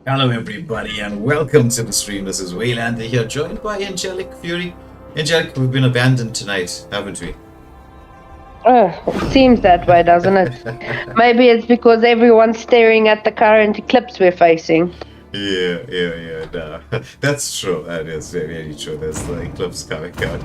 Hello, everybody, and welcome to the stream. This is Waylander here, joined by Angelic Fury. Angelic, we've been abandoned tonight, haven't we? Oh, it seems that way, doesn't it? Maybe it's because everyone's staring at the current eclipse we're facing. Yeah. No. That's true. That is very true. There's the eclipse coming out.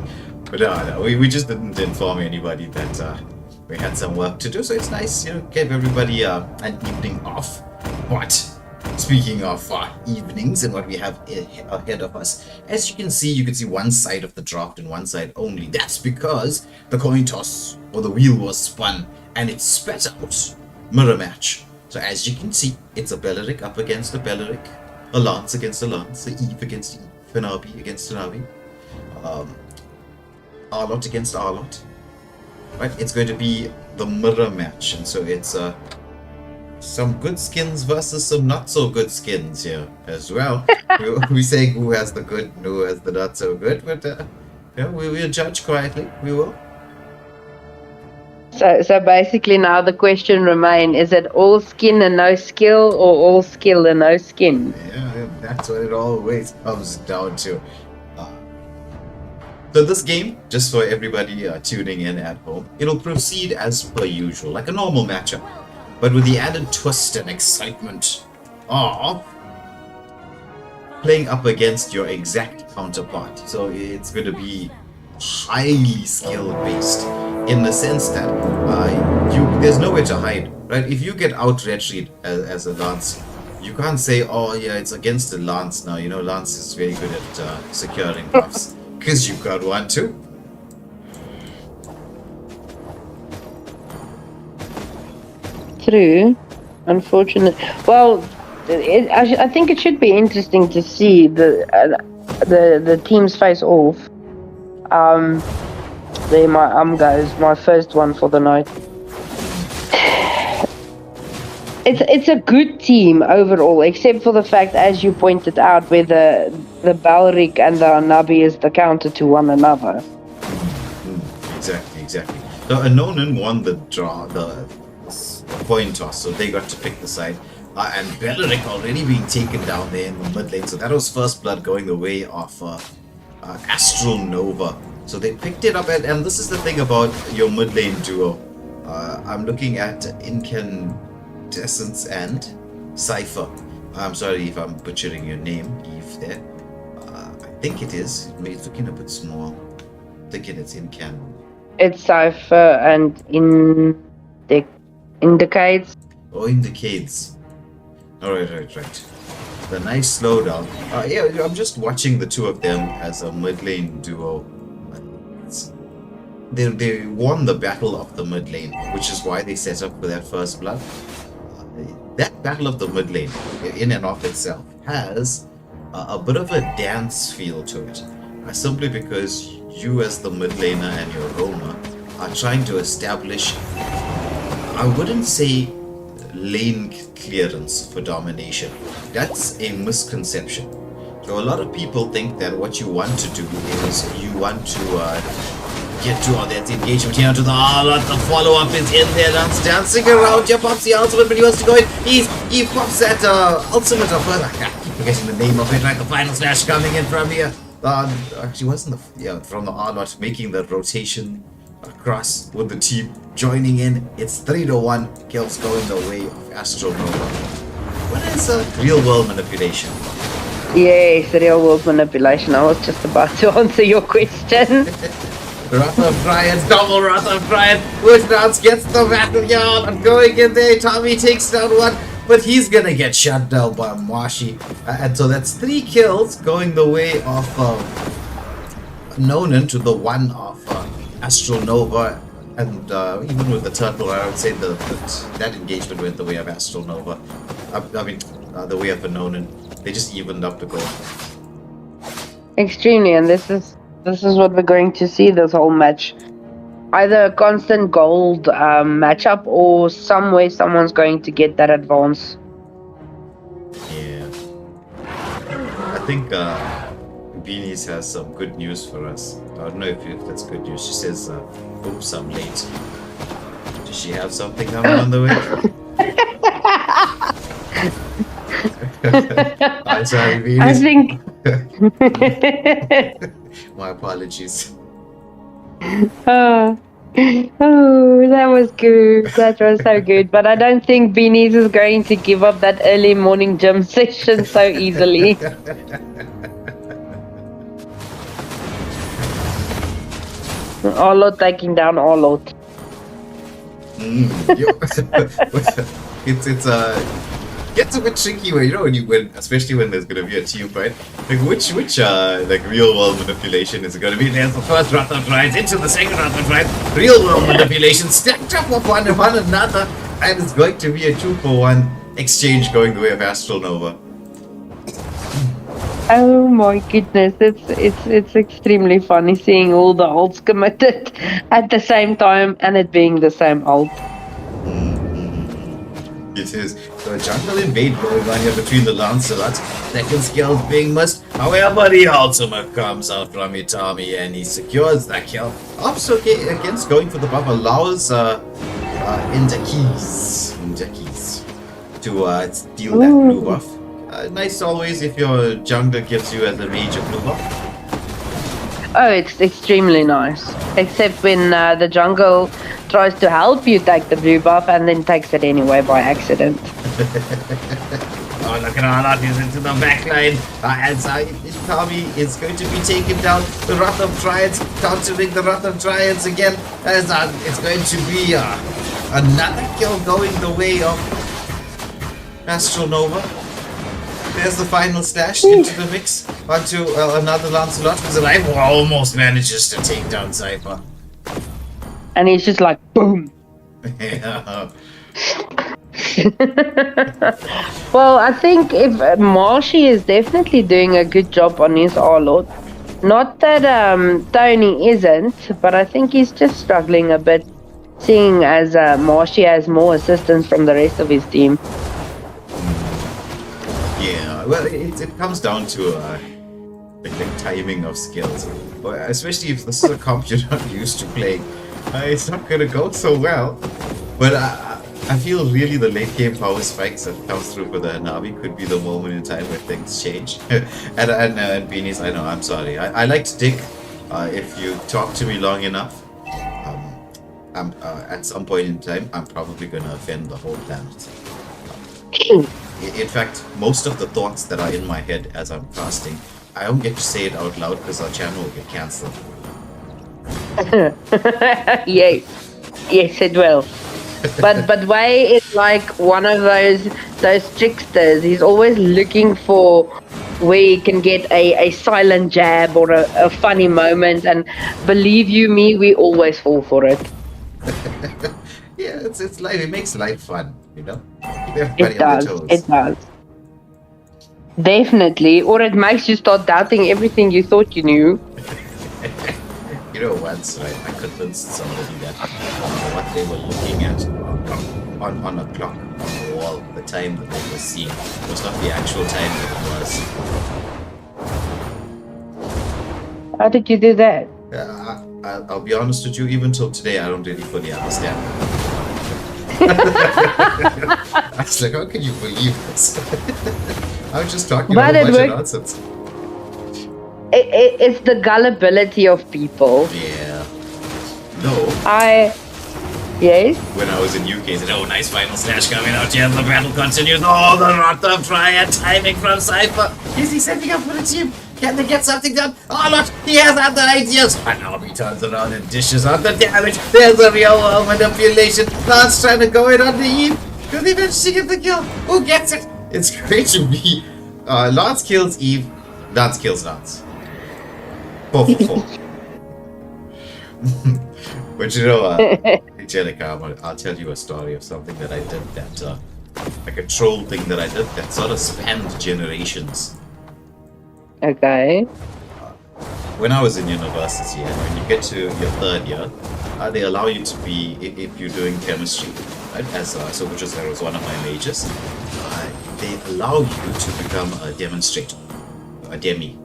But no, we just didn't inform anybody that we had some work to do. So it's nice, gave everybody an evening off. But speaking of evenings and what we have ahead of us, as you can see one side of the draft and one side only. That's because the coin toss or the wheel was spun and it spat out mirror match. So as you can see, it's a Belleric up against a Belleric, a Lance against a Lance, a Eve against Eve, an Arby against an Arby, Arlot against Arlot. Right? It's going to be the mirror match, and so it's some good skins versus some not so good skins here as well. we say who has the good and who has the not so good, but we will judge quietly. We will. So basically now the question remains, is it all skin and no skill, or all skill and no skin? Yeah, that's what it always comes down to. So this game, just for everybody tuning in at home, it'll proceed as per usual, like a normal matchup, but with the added twist and excitement of playing up against your exact counterpart. So it's going to be highly skill based in the sense that there's nowhere to hide, right? If you get out retreat as a Lance, you can't say, oh yeah, it's against the Lance now. Lance is very good at securing buffs because you got one too. True. Unfortunate. Well, I think it should be interesting to see the teams face off. There my goes, my first one for the night. It's a good team overall, except for the fact, as you pointed out, where the Balric and the Nabi is the counter to one another. Exactly. So Anonan won the coin toss, so they got to pick the side. And Belleric already being taken down there in the mid lane, so that was first blood going the way of Astral Nova. So they picked it up, and this is the thing about your mid lane duo. I'm looking at Incandescence and Cypher. I'm sorry if I'm butchering your name, Eve, there. I think it is. It's looking a bit small. I'm thinking it's Incandescence. It's Cypher and Indicates. Oh, Indicates. Right. The nice slowdown. Yeah, I'm just watching the two of them as a mid lane duo. They won the battle of the mid lane, which is why they set up for that first blood. That battle of the mid lane, in and of itself, has a bit of a dance feel to it. Simply because you, as the mid laner and your roamer, are trying to establish, I wouldn't say lane clearance for domination. That's a misconception. So a lot of people think that what you want to do is you want to get to all that engagement here to the the follow-up is in there, dancing around. Yeah, pops the ultimate, but he wants to go in. He pops that ultimate of I keep forgetting the name of it, right? The final slash coming in from here. Actually wasn't from the Arlot making the rotation across with the team joining in. It's 3-1 kills going the way of Astro Nova. What is real world manipulation? Yes, real world manipulation. I was just about to answer your question. Wrath of Brian, double Wrath of Brian. Woodrounds gets the battle yard and going in there. Tommy takes down one, but he's gonna get shut down by Mashi. And so that's 3 kills going the way of Nonan to the one of Astro Nova. And even with the turtle, I would say that engagement went the way of Astro Nova. The way of Nonan. They just evened up the goal. Extremely, and this is what we're going to see this whole match. Either a constant gold matchup, or some way someone's going to get that advance. Yeah. I think Beanies has some good news for us. I don't know if that's good news. She says, oops, I'm late. Does she have something coming on the way? I'm sorry, I Venus. think. My apologies. Oh, oh, that was good. That was so good. But I don't think Beanies is going to give up that early morning gym session so easily. Arlot taking down Arlot. It's gets a bit tricky when when especially when there's gonna be a tube, right? Like which like real world manipulation is it gonna be? There's the first round of rides into the second round of rides. Real world manipulation stacked up of one another, and it's going to be a 2-for-1 exchange going the way of Astral Nova. Oh my goodness, it's extremely funny seeing all the ults committed at the same time and it being the same ult. It is. So a jungle invade going on here between the Lancelot. Second skills being missed. However, the ultimate comes out from Itami and he secures that kill. Ops against going for the buff allows Injakis to steal that blue buff. Nice always if your jungler gives you as a mage a blue buff. Oh, it's extremely nice. Except when the jungle tries to help you take the blue buff and then takes it anyway by accident. Oh, look at Arlot, he's into the backline. And Itami is going to be taken down. The Wrath of Triads, countering the Wrath of Triads again. As it's going to be another kill going the way of Astral Nova. There's the final slash into the mix onto another Lancelot who's alive, who almost manages to take down Cypher. And he's just like, boom. Yeah. Well, I think if Marshy is definitely doing a good job on his Arlot. Not that Tony isn't, but I think he's just struggling a bit, seeing as Marshy has more assistance from the rest of his team. Yeah, well, it comes down to the timing of skills, especially if this is a comp you're not used to playing. It's not gonna go so well. But I feel really the late game power spikes that comes through for the Hanabi could be the moment in time where things change. and Beanies, I know, I'm sorry. I like to dig. If you talk to me long enough, at some point in time, I'm probably gonna offend the whole planet. In fact, most of the thoughts that are in my head as I'm casting, I don't get to say it out loud because our channel will get cancelled. Yes, it will. But Wei is like one of those tricksters. He's always looking for where he can get a silent jab or a funny moment, and believe you me, we always fall for it. Yeah, it's life. It makes life fun, you know. Keep everybody It on does. their toes. It does. Definitely, or it makes you start doubting everything you thought you knew. You know, once I convinced somebody that what they were looking at on a clock on the wall, the time that they were seeing, was not the actual time that it was. How did you do that? I'll be honest with you, even till today, I don't really fully understand. I was like, how can you believe this? I was just talking about a bunch of nonsense. It's the gullibility of people. Yeah. No. Yes? When I was in UK, I said, oh, nice final slash coming out here, the battle continues. Oh, the Wrath of Triad timing from Cypher. Is he setting up for the team? Can they get something done? Oh, not. He has other ideas. And now he turns around and dishes out the damage. There's a real world manipulation. Lance trying to go in on the Eve. Could he manage to get the kill? Who gets it? It's great to be. Lance kills Eve. Lance kills Lance. 4 for 4. But you know, Angelica, I'll tell you a story of something that I did that, like a troll thing that I did that sort of spanned generations. Okay. When I was in university, and when you get to your 3rd year, they allow you to be, if you're doing chemistry, right? Which was one of my majors. They allow you to become a demonstrator, a demi.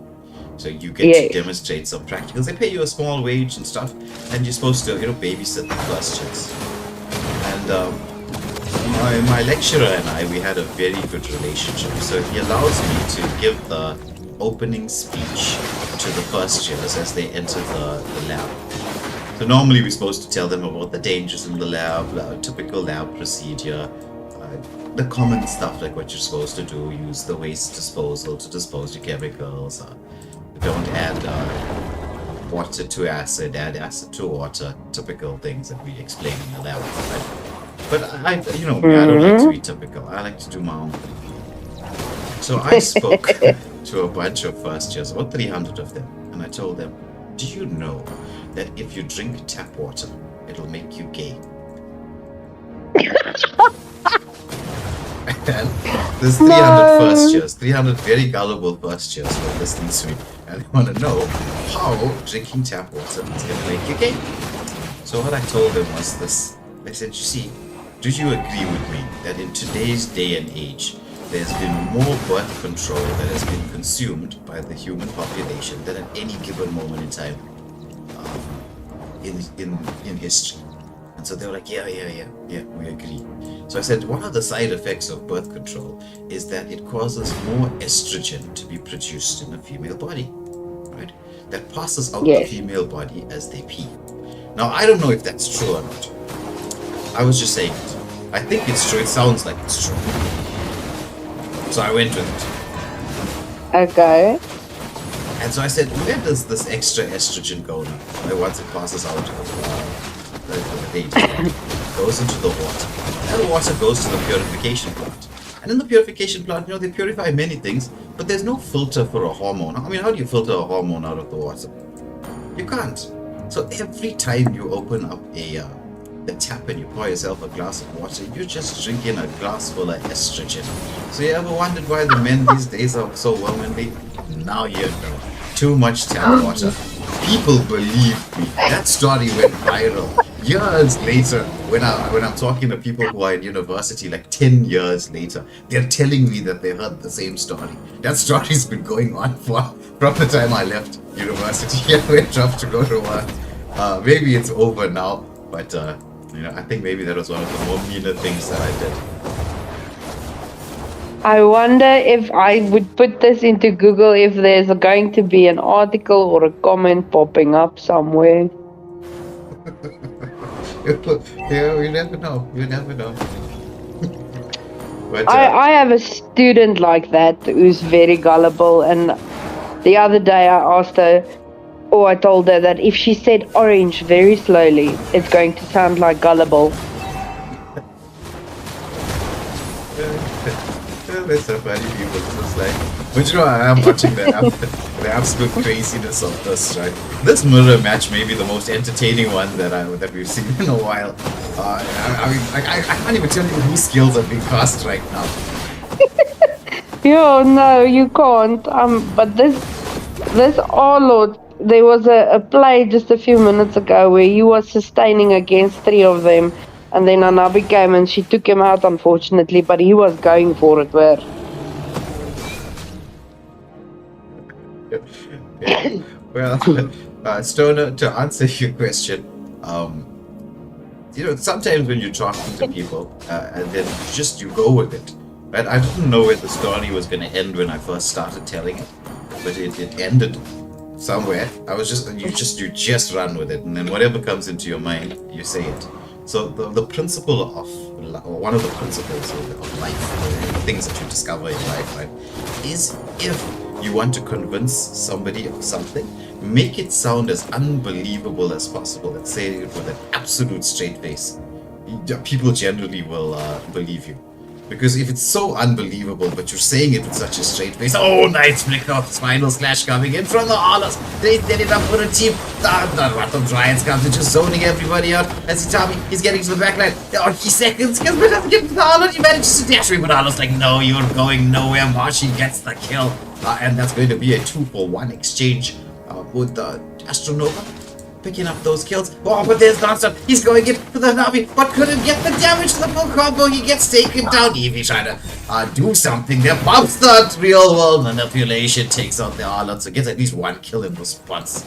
So you get to demonstrate some practicals. They pay you a small wage and stuff, and you're supposed to, babysit the first chicks. And my lecturer and I, we had a very good relationship. So he allows me to give the opening speech to the first years as they enter the lab. So normally we're supposed to tell them about the dangers in the lab, typical lab procedure, the common stuff like what you're supposed to do, use the waste disposal to dispose your chemicals, don't add water to acid, add acid to water, typical things that we explain in the lab. Right? But I don't like to be typical. I like to do my own thing. So I spoke to a bunch of first years, about 300 of them, and I told them, do you know that if you drink tap water, it'll make you gay? And there's 300 first years, 300 very gullible first years who are listening to me, and they want to know how drinking tap water is going to make you gay. So what I told them was this. I said, you see, do you agree with me that in today's day and age, there's been more birth control that has been consumed by the human population than at any given moment in time in history? And so they were like, yeah, we agree. So I said, one of the side effects of birth control is that it causes more estrogen to be produced in the female body, right? That passes out the female body as they pee. Now, I don't know if that's true or not. I was just saying it. I think it's true. It sounds like it's true. So I went with it. Okay. And so I said, where does this extra estrogen go now? Once it passes out of the baby, it goes into the water. That water goes to the purification plant. And in the purification plant, they purify many things, but there's no filter for a hormone. I mean, how do you filter a hormone out of the water? You can't. So every time you open up the tap and you pour yourself a glass of water, you're just drinking a glass full of estrogen. So you ever wondered why the men these days are so womanly? Now you know. Too much tap water. People believe me. That story went viral. Years later, when I'm talking to people who are in university, like 10 years later, they're telling me that they heard the same story. That story's been going on from the time I left university and went off to go to work. Maybe it's over now, but I think maybe that was one of the more meaner things that I did. I wonder if I would put this into Google if there's going to be an article or a comment popping up somewhere. Yeah, you never know. You never know. But, I have a student like that who's very gullible, and the other day I told her that if she said orange very slowly, it's going to sound like gullible. There's so many people just like, but I am watching the absolute craziness of this, right? This mirror match may be the most entertaining one that we've seen in a while. I can't even tell you whose skills are being cast right now. No, you can't. But this Arlord, there was a play just a few minutes ago where he was sustaining against 3 of them. And then Anabi came and she took him out, unfortunately, but he was going for it, where? Yeah. Well, Stoner, to answer your question, sometimes when you're talking to people, and then you go with it, right? I didn't know where the story was going to end when I first started telling it, but it ended somewhere. You just run with it, and then whatever comes into your mind, you say it. So the principle or one of the principles of life, the things that you discover in life, right, is if you want to convince somebody of something, make it sound as unbelievable as possible and say it with an absolute straight face. People generally will believe you. Because if it's so unbelievable, but you're saying it with such a straight face, oh, nice flick of spinal slash coming in from the Arlos. They set it up for a team. The Rotten Giants comes and just zoning everybody out. As he's getting to the backline. Oh, he seconds, but doesn't get to the Arlos. He manages to dash away, but Arlos like, no, you're going nowhere. Marshy gets the kill. And that's going to be a 2-for-1 exchange with the Astronova. Picking up those kills. Oh, but there's Monster. He's going in for the Navi, but couldn't get the damage to the full combo. He gets taken down. Eevee trying to do something there. Bumps the real world manipulation. Takes out the Arlot. So gets at least 1 kill in response.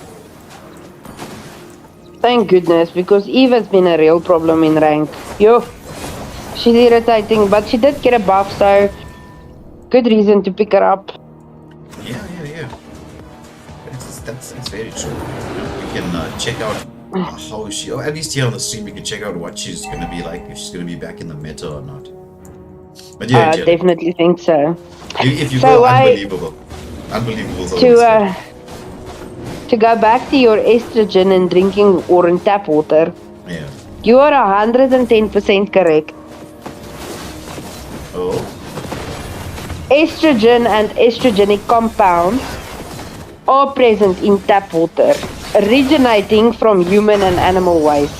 Thank goodness, because Eve has been a real problem in rank. She's irritating, but she did get a buff, so good reason to pick her up. Yeah. That's very true. You can check out how she, or at least here on the stream, you can check out what she's going to be like, if she's going to be back in the meta or not. But yeah, I definitely think so. if you So go unbelievable to go back to your estrogen and drinking orange tap water, yeah. you are 110% correct. Oh, Estrogen and estrogenic compounds are present in tap water, originating from human and animal waste.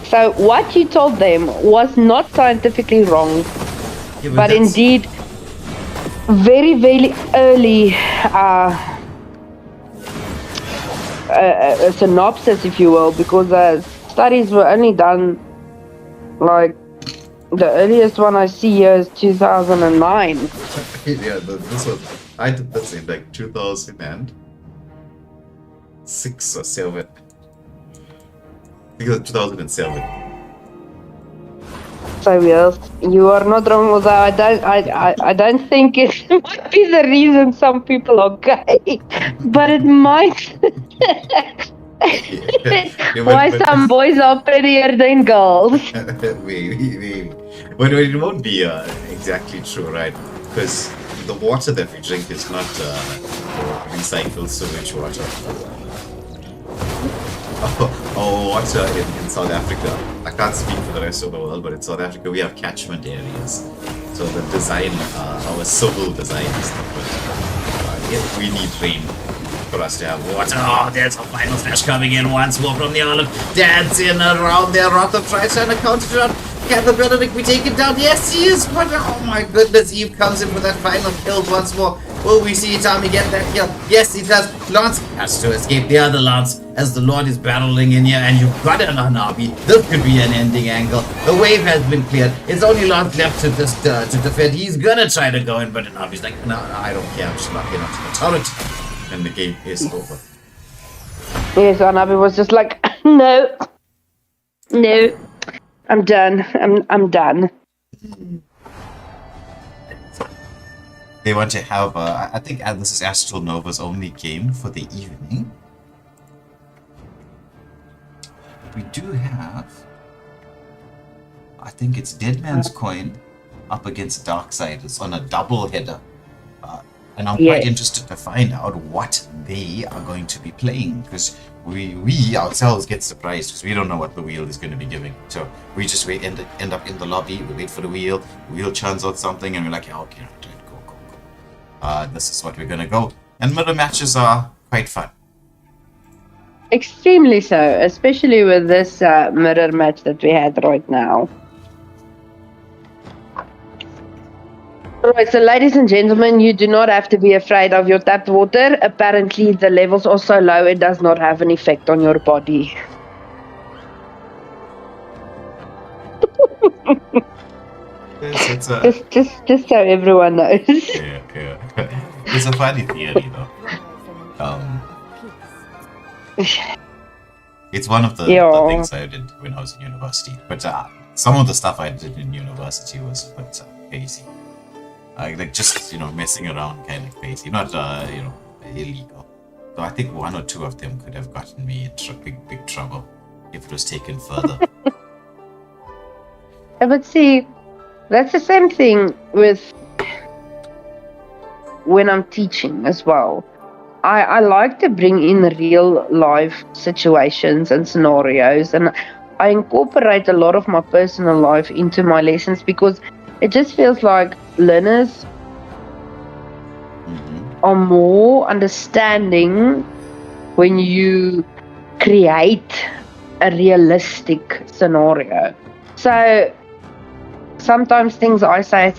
So what you told them was not scientifically wrong, yeah, but that's- indeed very, very early a synopsis, if you will, because studies were only done, like, the earliest one I see here is 2009. yeah, this was, I did this in like 2006 or 7. I think it was 2007. So yes, you are not wrong, although I don't think it might be the reason some people are gay, but it might. Yeah, Why but- some boys are prettier than girls. maybe. But it won't be exactly true, right? Because the water that we drink is not recycled sewage water. Water in South Africa. I can't speak for the rest of the world, but in South Africa we have catchment areas. So the design, our civil design is different. We need rain for us to have water. Oh, there's a final flash coming in once more from the island. Dancing around there. Rother tries trying to counter it out. Can the Benedict be taken down? Yes, he is. But oh my goodness, Eve comes in for that final kill once more. Will we see Tommy get that kill? Yes, he does. Lance has to escape the other Lance as the Lord is battling in here, and you've got an Hanabi. This could be an ending angle. The wave has been cleared. It's only Lance left to just to defend. He's gonna try to go in, but Hanabi's like, no, I don't care. I'm just not getting up to the turret, and the game is over. Yes, Anabi was just like, no, I'm done. I'm done. They want to have, I think this is Astral Nova's only game for the evening. We do have, I think it's Dead Man's Coin up against Darksiders on a double header. And I'm quite interested to find out what they are going to be playing, because we ourselves get surprised because we don't know what the wheel is going to be giving. So we just end up in the lobby, we wait for the wheel churns out something, and we're like, yeah, okay, go. This is what we're going to go. And mirror matches are quite fun. Extremely so, especially with this mirror match that we had right now. Alright, so ladies and gentlemen, you do not have to be afraid of your tapped water. Apparently the levels are so low it does not have an effect on your body. It's Just so everyone knows. yeah. It's a funny theory though. It's one of the things I did when I was in university. But some of the stuff I did in university was crazy. Like just messing around, kind of crazy, not illegal. So I think one or two of them could have gotten me into big trouble if it was taken further. But see, that's the same thing with when I'm teaching as well. I like to bring in real life situations and scenarios, and I incorporate a lot of my personal life into my lessons because it just feels like learners are more understanding when you create a realistic scenario. So sometimes things I say, I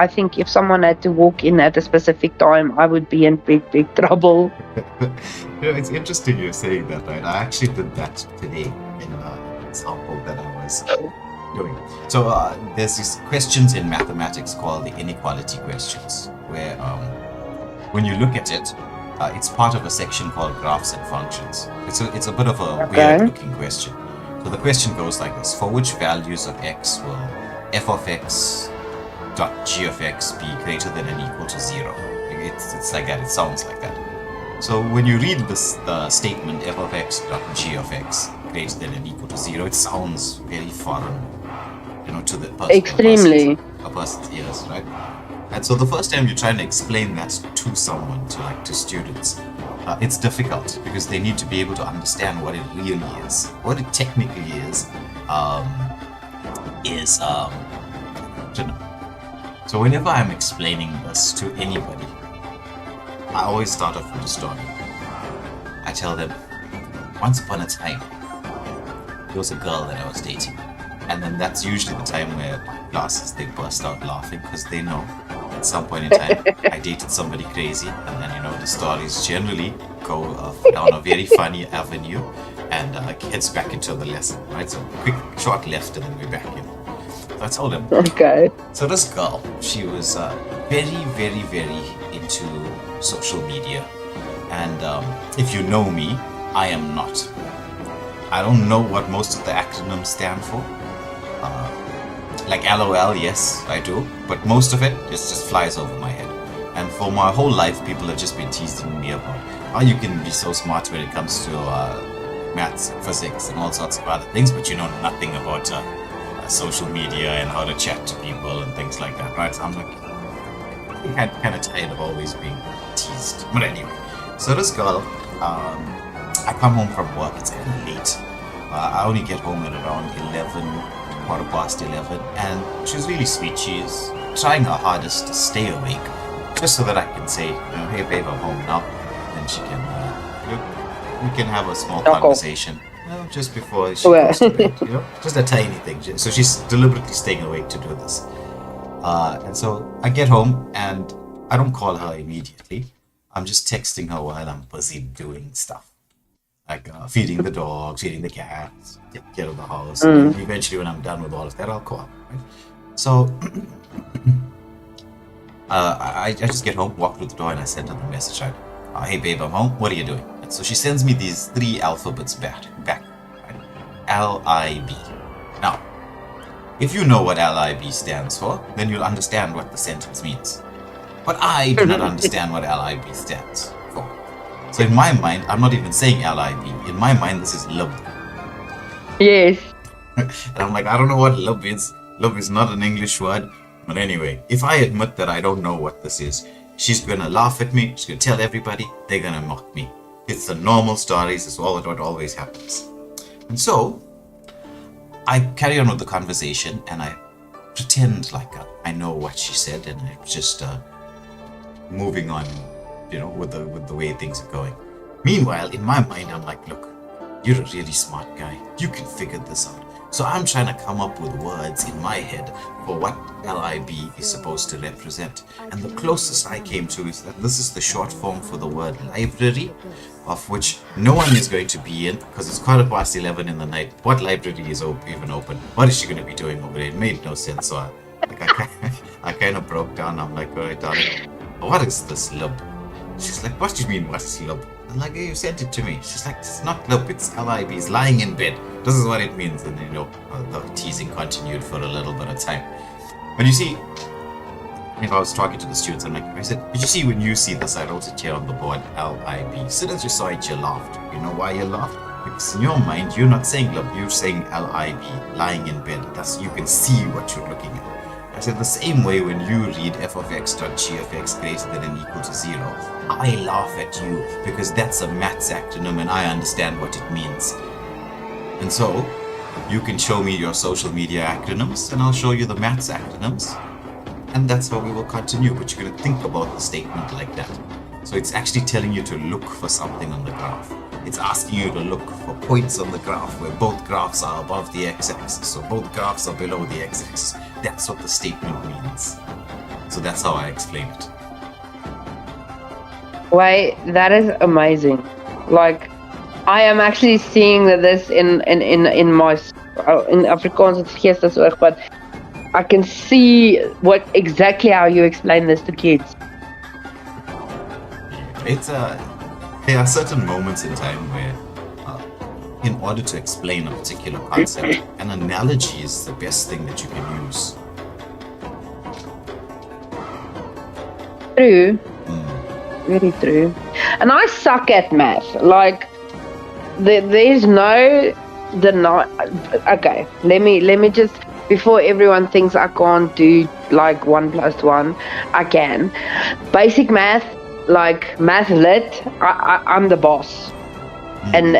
think if someone had to walk in at a specific time, I would be in big trouble. It's interesting you're saying that, right? I actually did that today in an example that I was doing. So there's these questions in mathematics called the inequality questions, where when you look at it, it's part of a section called graphs and functions. It's a bit of a weird looking question. So the question goes like this: for which values of x will f of x dot g of x be greater than and equal to 0? It's like that. It sounds like that. So when you read this statement f of x dot g of x greater than and equal to 0, it sounds very foreign, to the person. Extremely. A person's ears, right? And so the first time you're trying to explain that to someone, to students, it's difficult because they need to be able to understand what it really is. What it technically is, So whenever I'm explaining this to anybody, I always start off with a story. I tell them, once upon a time, there was a girl that I was dating. And then that's usually the time where my classes, they burst out laughing because they know at some point in time I dated somebody crazy. And then, the stories generally go down a very funny avenue and gets back into the lesson, right? So quick, short left and then we're back in. So I told him. Okay. So this girl, she was very, very, very into social media. And if you know me, I am not. I don't know what most of the acronyms stand for. Like LOL, yes, I do. But most of it just flies over my head. And for my whole life, people have just been teasing me about how you can be so smart when it comes to maths, physics, and all sorts of other things, but you know nothing about social media and how to chat to people and things like that, right? So I'm like, kind of tired of always being teased. But anyway, so this girl, I come home from work, it's kind of late. I only get home at around quarter past 11, and she's really sweet. She's trying her hardest to stay awake, just so that I can say, hey babe, I'm home now. And she can, we can have a small conversation. Just before she goes to bed, just a tiny thing. So she's deliberately staying awake to do this. And so I get home and I don't call her immediately. I'm just texting her while I'm busy doing stuff. Like feeding the dog, feeding the cats, take care of the house. And eventually when I'm done with all of that, I'll call. Right? So I just get home, walk through the door, and I send her the message. Right? Hey babe, I'm home. What are you doing? And so she sends me these 3 alphabets back. Right? L-I-B. Now, if you know what L-I-B stands for, then you'll understand what the sentence means. But I do not understand what L-I-B stands for. So in my mind, I'm not even saying L-I-B. In my mind, this is lub. Yes. And I'm like, I don't know what lub is. Lub is not an English word. But anyway, if I admit that I don't know what this is, she's going to laugh at me. She's going to tell everybody. They're going to mock me. It's the normal stories. It's all what always happens. And so I carry on with the conversation and I pretend like I know what she said and I'm just moving on, with the way things are going. Meanwhile, in my mind, I'm like, look, you're a really smart guy. You can figure this out. So I'm trying to come up with words in my head for what LIB is supposed to represent. And the closest I came to is that this is the short form for the word library, of which no one is going to be in because it's 11:15 in the night. What library is even open? What is she going to be doing over there? It made no sense. So I kind of broke down. I'm like, all right, darling, what is this lub? She's like, what do you mean, what is lub? I'm like, hey, you sent it to me. She's like, it's not lub, it's LIB. It's lying in bed. This is what it means. And the teasing continued for a little bit of time. But you see, if I was talking to the students, I said, did you see when you see this? I wrote it here on the board, LIB. As soon as you saw it, you laughed. You know why you laughed? Because in your mind, you're not saying lub, you're saying LIB, lying in bed. That's, you can see what you're looking at. I said the same way when you read f of x dot g of x greater than and equal to 0, I laugh at you because that's a maths acronym and I understand what it means. And so, you can show me your social media acronyms and I'll show you the maths acronyms. And that's how we will continue, but you're going to think about the statement like that. So it's actually telling you to look for something on the graph. It's asking you to look for points on the graph where both graphs are above the x-axis, so both graphs are below the x-axis. That's what the statement means. So that's how I explain it. Wait, that is amazing. Like, I am actually seeing this in my in Afrikaans it's geestesoog, but I can see what exactly how you explain this to kids. It's there are certain moments in time where in order to explain a particular concept, an analogy is the best thing that you can use. True. Very true. And I suck at math. Like, there's no deny. Okay, let me just, before everyone thinks I can't do like 1 + 1, I can. Basic math, like math lit, I'm the boss, and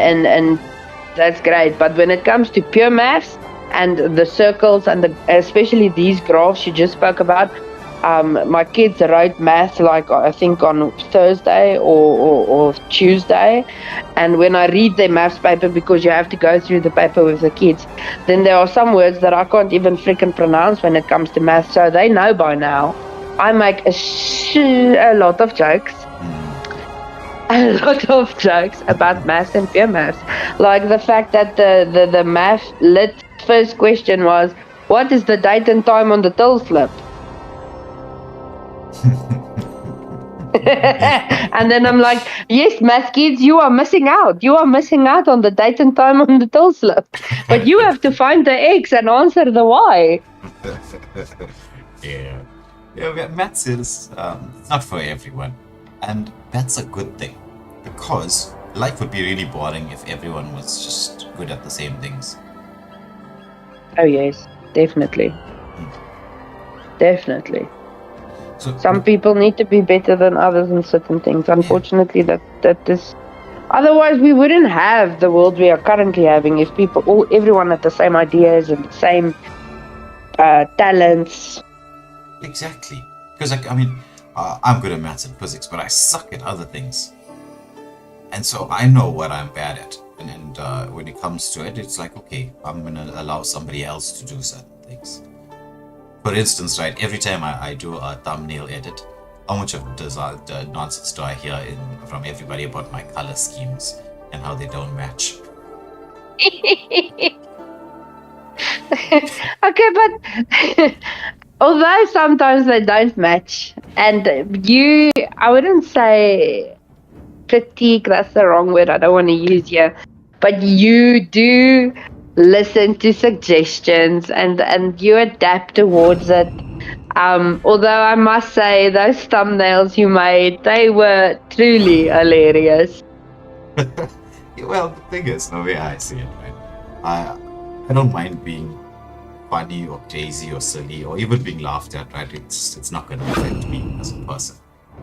that's great. But when it comes to pure maths and the circles and especially these graphs you just spoke about, my kids wrote math like I think on Thursday or Tuesday, and when I read their maths paper, because you have to go through the paper with the kids, then there are some words that I can't even freaking pronounce when it comes to math, so they know by now. I make a lot of jokes. A lot of jokes about maths and pure maths. Like the fact that the math lit first question was, what is the date and time on the till slip? And then I'm like, yes, math kids, you are missing out. You are missing out on the date and time on the till slip. But you have to find the X and answer the Y. Yeah, maths is not for everyone. And that's a good thing. Because life would be really boring if everyone was just good at the same things. Oh, yes, definitely. Definitely. So, some people need to be better than others in certain things. Unfortunately, that is. Otherwise, we wouldn't have the world we are currently having if everyone had the same ideas and the same talents. Exactly. Because I'm good at maths and physics, but I suck at other things. And so I know what I'm bad at. And when it comes to it, it's like, okay, I'm going to allow somebody else to do certain things. For instance, right, every time I do a thumbnail edit, how much of nonsense do I hear from everybody about my color schemes and how they don't match? Okay, but although sometimes they don't match, and I wouldn't say critique, that's the wrong word I don't want to use here, but you do listen to suggestions and you adapt towards it. Although I must say those thumbnails you made, they were truly hilarious. Well, the thing is, the way I see it, right, I don't mind being funny or crazy or silly or even being laughed at, right? It's not going to affect me as a person.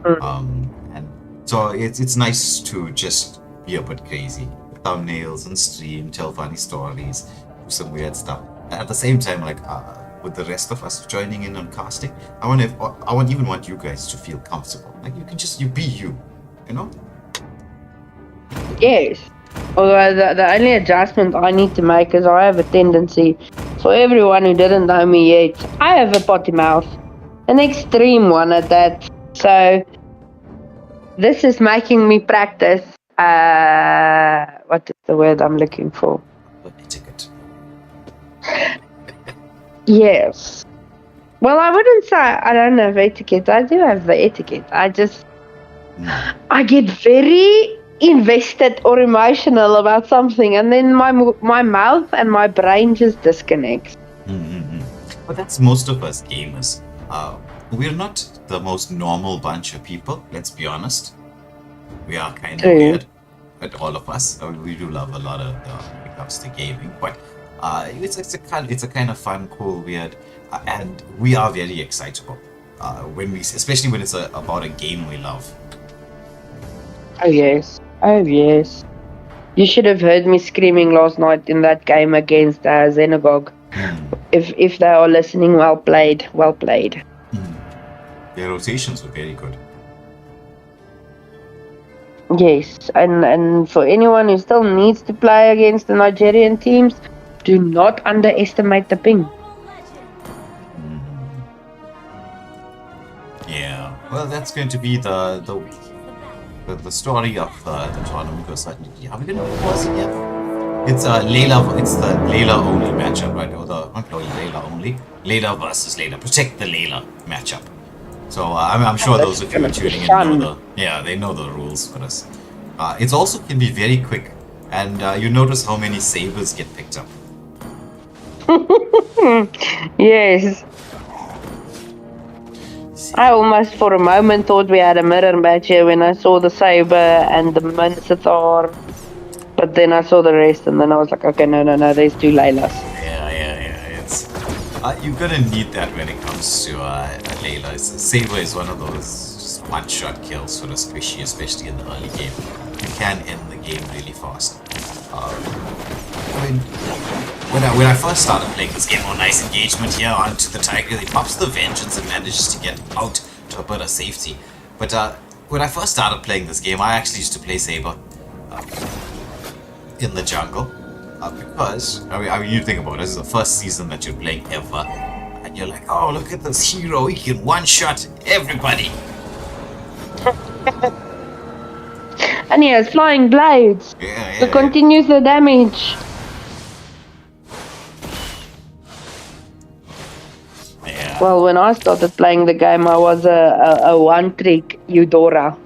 And so it's nice to just be a bit crazy. Thumbnails and stream, tell funny stories, do some weird stuff. At the same time, like with the rest of us joining in on casting, I even want you guys to feel comfortable. Like you be you know? Yes. Although the only adjustment I need to make is I have a tendency, for everyone who didn't know me yet, I have a potty mouth. An extreme one at that. So this is making me practice what is the word I'm looking for? Etiquette. Yes. Well, I wouldn't say I don't have etiquette. I do have the etiquette. I get very invested or emotional about something, and then my mouth and my brain just disconnects. But that's most of us gamers. We're not the most normal bunch of people, let's be honest. We are kind of weird, but all of us. We do love a lot of when it comes to gaming, but it's a kind of fun, cool, weird, and we are very excitable especially when it's about a game we love. Oh yes. You should have heard me screaming last night in that game against Xenogog. If they are listening, well played. Their rotations were very good. Yes, and for anyone who still needs to play against the Nigerian teams, do not underestimate the ping. Yeah, well, that's going to be the story of the tournament. Because are we going to pause it yet? It's the Layla only matchup, right? Or not Layla only. Layla versus Layla. Protect the Layla matchup. So I'm sure those of you tuning in know they know the rules for us. It also can be very quick. And you notice how many sabers get picked up. Yes. I almost for a moment thought we had a mirror match here when I saw the saber and the Mincetar. But then I saw the rest and then I was like, okay, no, there's 2 Laylas. Yeah. It's you're gonna need that when it comes to Layla. Saber is one of those just one-shot kills for a squishy, especially in the early game. You can end the game really fast. I mean, when I first started playing this game, nice engagement here onto the Tiger. He pops the Vengeance and manages to get out to a bit of safety. But when I first started playing this game, I actually used to play Saber in the jungle. Because, I mean, you think about it, this is the first season that you're playing ever. And you're like, oh, look at this hero, he can one-shot everybody. And he has flying blades. Yeah. To continue the damage. Yeah. Well, when I started playing the game, I was a one-trick Eudora.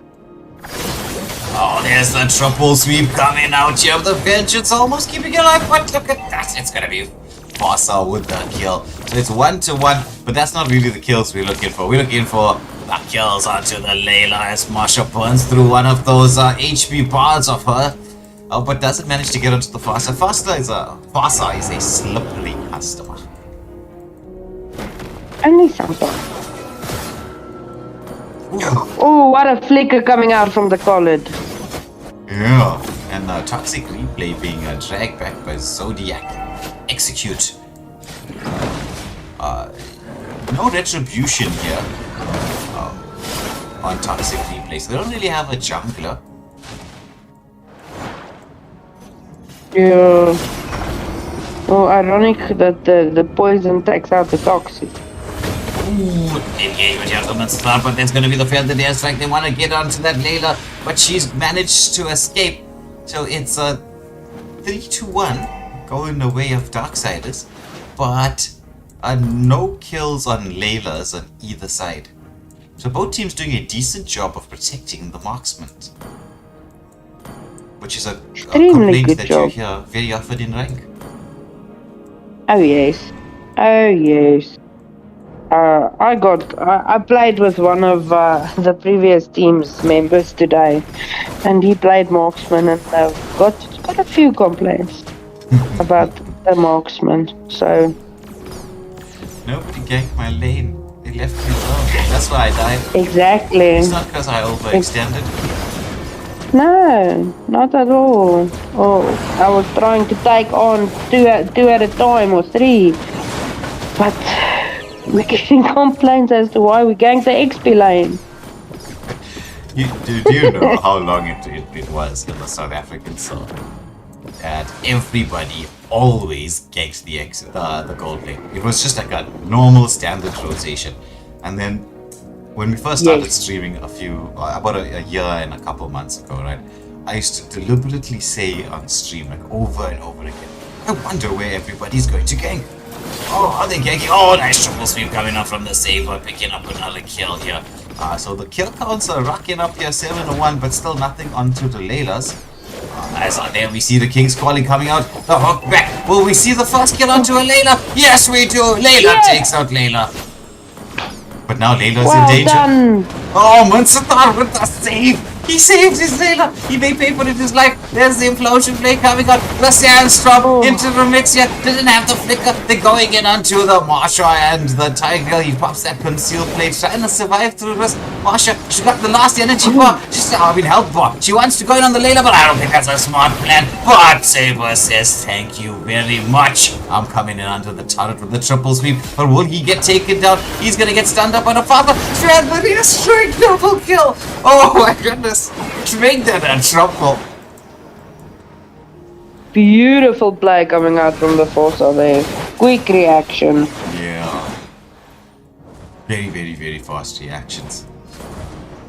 Oh, there's the triple sweep coming out here. The Vengeance almost keeping it alive, but look at that. It's gonna be Fossa with the kill. So it's 1-1, but that's not really the kills we're looking for. We're looking for the kills onto the Layla as Marsha burns through one of those HP bars of her. But doesn't manage to get onto the Fossa. Fossa is a slippery customer. Only sometimes. Oh, what a flicker coming out from the collard. Yeah, and Toxic Replay being dragged back by Zodiac. Execute. No retribution here on Toxic Replay, so they don't really have a jungler. Yeah. Oh, ironic that the poison takes out the toxic. Ooh, engagement here from Mincetar, but there's gonna be the Feather Air Strike. They want to get onto that Layla, but she's managed to escape. So it's a 3-1 going the way of Darksiders, but no kills on Laylas on either side. So both teams doing a decent job of protecting the marksman, which is a complaint that you hear very often in rank. Oh yes. I played with one of the previous team's members today, and he played marksman, and got a few complaints about the marksman. So nobody ganked my lane. They left me alone. That's why I died. Exactly. It's not because I overextended. No, not at all. Oh, I was trying to take on two at a time or 3, but we're getting complaints as to why we ganked the XP lane. Do you know how long it was in the South African server that everybody always ganked the gold lane? It was just like a normal standard rotation. And then when we first started streaming about a year and a couple months ago, right? I used to deliberately say on stream, like over and over again, I wonder where everybody's going to gank. Oh, are they ganking? Oh, nice triple sweep coming up from the Saber, picking up another kill here. So the kill counts are rocking up here, 7-1, but still nothing onto the Laylas. As there we see the King's Calling coming out, the hook back. Will we see the first kill onto a Layla? Yes, we do. Layla takes out Layla. But now Layla's in danger. Done. Oh, Mincetar with the save. He saved his Layla. He may pay for it in his life. There's the implosion play coming out. The Sandstorm into the mix here. Didn't have the flicker. They're going in onto the Marsha and the Tiger. He pops that concealed plate, trying to survive through this. Marsha, she got the last energy bar. She's health bar. She wants to go in on the Layla, but I don't think that's a smart plan. But Saber says, thank you very much. I'm coming in onto the turret with the triple sweep. But will he get taken down? He's gonna get stunned up by the father. Translating a straight double kill. Oh my goodness. Drink that and trouble. Beautiful play coming out from the Forza there. Quick reaction. Yeah. Very, very, very fast reactions.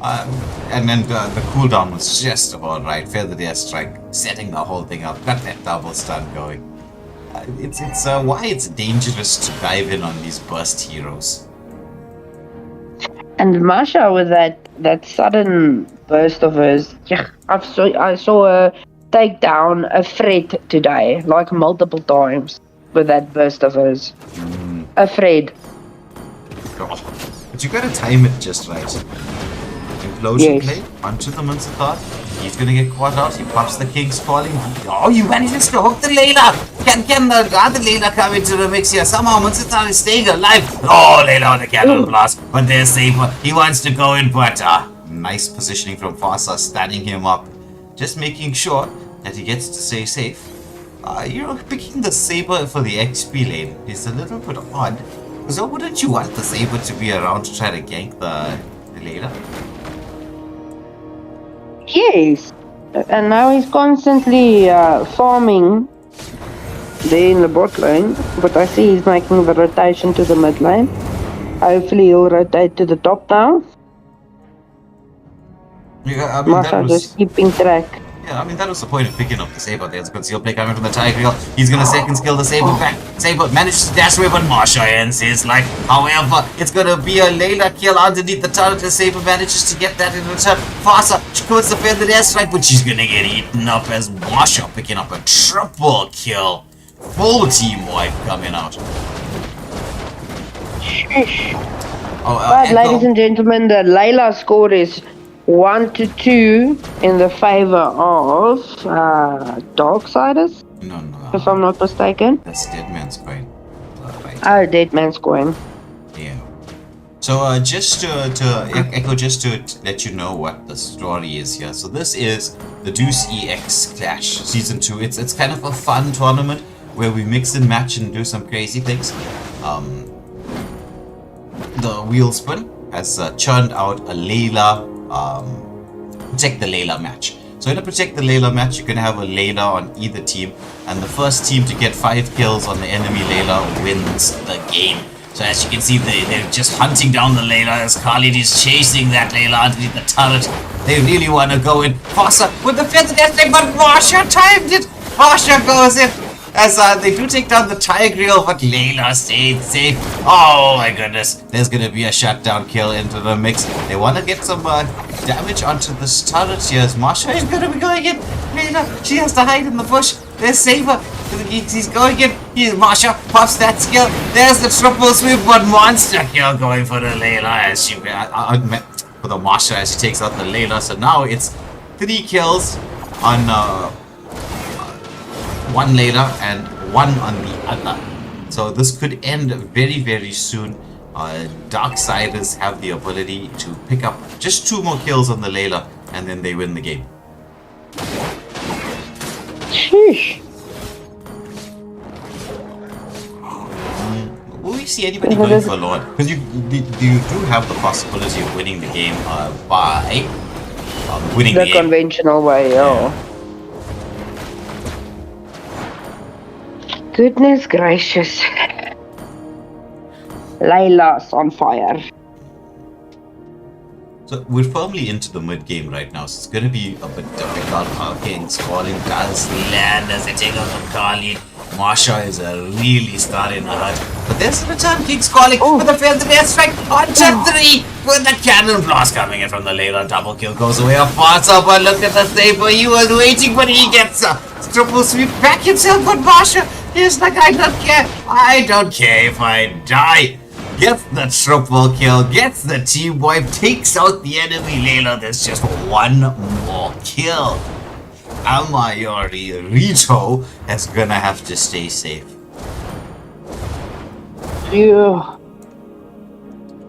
And then the cooldown was just about right. Feather Air Strike, setting the whole thing up. Got that double stun going. It's why it's dangerous to dive in on these burst heroes. And Marsha with that sudden burst of hers. Yeah, I saw her take down a Fred today, like multiple times with that burst of hers. A Fred. God. But you gotta time it just right. Implosion Yes. play onto the Mincer card. He's gonna get caught out. He pops the King's Calling. Oh, he manages to hook the Layla. Can the other Layla come into the mix here? Somehow Mincer is staying alive. Oh, Layla on the cannon blast. But there's Saber. He wants to go in, but nice positioning from Fasa, standing him up. Just making sure that he gets to stay safe. Picking the Saber for the XP lane is a little bit odd. So wouldn't you want the Saber to be around to try to gank the Layla? Yes. And now he's constantly farming there in the bot lane. But I see he's making the rotation to the mid lane. Hopefully he'll rotate to the top now. Yeah, I mean, that was... just keeping track. Yeah, I mean, that was the point of picking up the Saber. There's a concealed play coming from the Tiger. He's gonna second skill the Saber back. Saber manages to dash away, but Marsha ends his life. However, it's gonna be a Layla kill underneath the turret as Saber manages to get that in return. Fasa, she commits the feather airstrike, but she's gonna get eaten up as Marsha picking up a triple kill. Full team wipe coming out. But ladies and gentlemen, the Layla score is 1-2 in the favor of Darksiders, No. if I'm not mistaken. That's Dead Man's Coin. Right. Oh, Dead Man's Coin. Yeah. So just to Echo, just to let you know what the story is here. So this is the Deus EX Clash Season 2. It's kind of a fun tournament where we mix and match and do some crazy things. The wheel spin has churned out a Layla protect the Layla match. So in a protect the Layla match, you can have a Layla on either team, and the first team to get 5 kills on the enemy Layla wins the game. So as you can see, they're just hunting down the Layla as Khalid is chasing that Layla underneath the turret. They really want to go in. Fasa with the feather airstrike, but Marsha timed it. Marsha goes in. As they do take down the Tigreal, but Layla stayed safe. Oh my goodness. There's going to be a shutdown kill into the mix. They want to get some damage onto this turret here as Marsha is going to be going in. Layla, she has to hide in the bush. There's Saber. He's going in. Marsha pops that skill. There's the triple sweep, but monster kill going for the Layla as she... for the Marsha as she takes out the Layla. So now it's 3 kills on... one Layla and 1 on the other. So this could end very, very soon. Darksiders have the ability to pick up just 2 more kills on the Layla and then they win the game. Sheesh. Will we see anybody going for Lord? Because you do have the possibility of winning the game by winning the game. The conventional way, yeah. Goodness gracious. Layla's on fire. So we're firmly into the mid game right now, so it's going to be a bit difficult. King's Calling does land as they take out the Khalid. Marsha is really starting to hurt. But there's the return. King's Calling with a feather airstrike on 3 with the cannon blast coming in from the Layla. Double kill goes away. A fast up, but look at the Saber. He was waiting, but he gets a triple sweep back himself. But Marsha is like, I don't care. I don't care if I die. Gets the triple kill, gets the team wipe, takes out the enemy Layla. There's just 1 more kill. Amayori Rito is gonna have to stay safe. Yeah.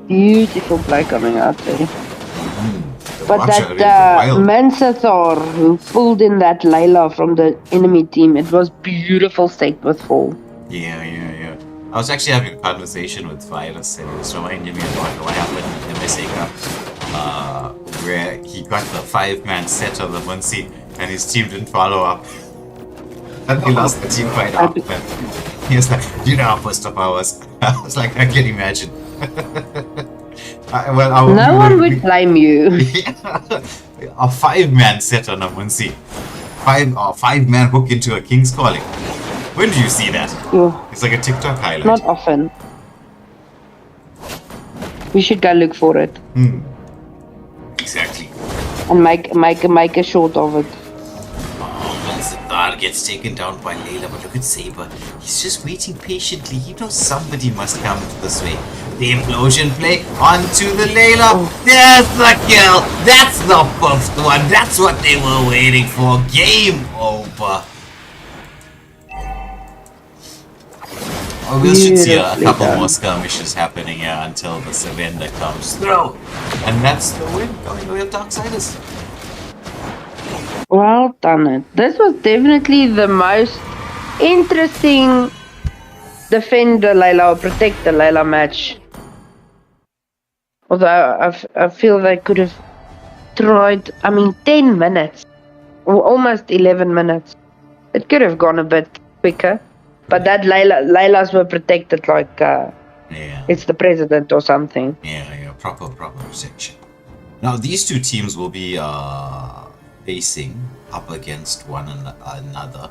Beautiful play coming out there. But that Mansathor who pulled in that Layla from the enemy team, it was beautiful set with full. Yeah. I was actually having a conversation with Virus and it was reminding me about what happened in MSA where he got the 5-man set on the Muncie and his team didn't follow up. And he lost the team quite often. He was like, you know how pissed off I was. I was like, I can imagine. No one would blame you. A 5-man set on a Muncie. 5-man hook into a King's Calling. When do you see that? Yeah. It's like a TikTok highlight. Not often. We should go look for it. Exactly. And make a short of it. gets taken down by Layla, but look at Saber. He's just waiting patiently. He knows somebody must come this way. The implosion play onto the Layla. There's the kill. That's the 5th one. That's what they were waiting for. Game over. We should see a couple more skirmishes happening here until the surrender comes through. And that's the win going with Darksiders. Well done. This was definitely the most interesting defend the Layla or protect the Layla match. Although I feel they could have tried, 10 minutes. Or almost 11 minutes. It could have gone a bit quicker. But that Laylas were protected like it's the president or something. Yeah, proper protection. Now these two teams will be facing up against one another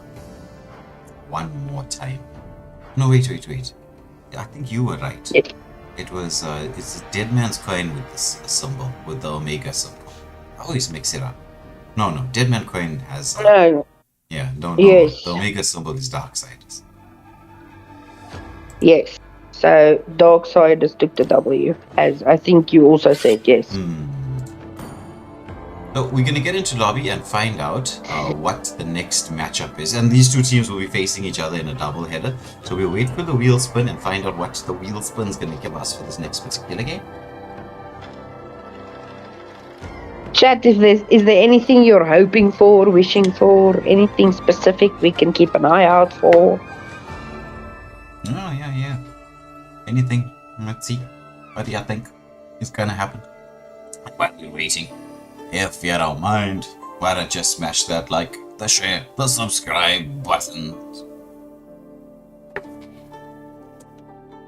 one more time. No, wait. I think you were right. Yes. It was it's a dead man's coin with this symbol, with the Omega symbol. I always mix it up. No, dead man coin has no. Yeah, no. Yes. The Omega symbol is Darksiders. Yes. So Darksiders took the W, as I think you also said, yes. So we're gonna get into lobby and find out what the next matchup is, and these two teams will be facing each other in a double header. So we'll wait for the wheel spin and find out what the wheel spin is gonna give us for this next particular game. Chat, is there anything you're hoping for, wishing for, anything specific we can keep an eye out for? Oh, yeah. Anything? Let's see. What do you think is gonna happen? While we're waiting, if you don't mind, why don't you smash that like, the share, the subscribe button.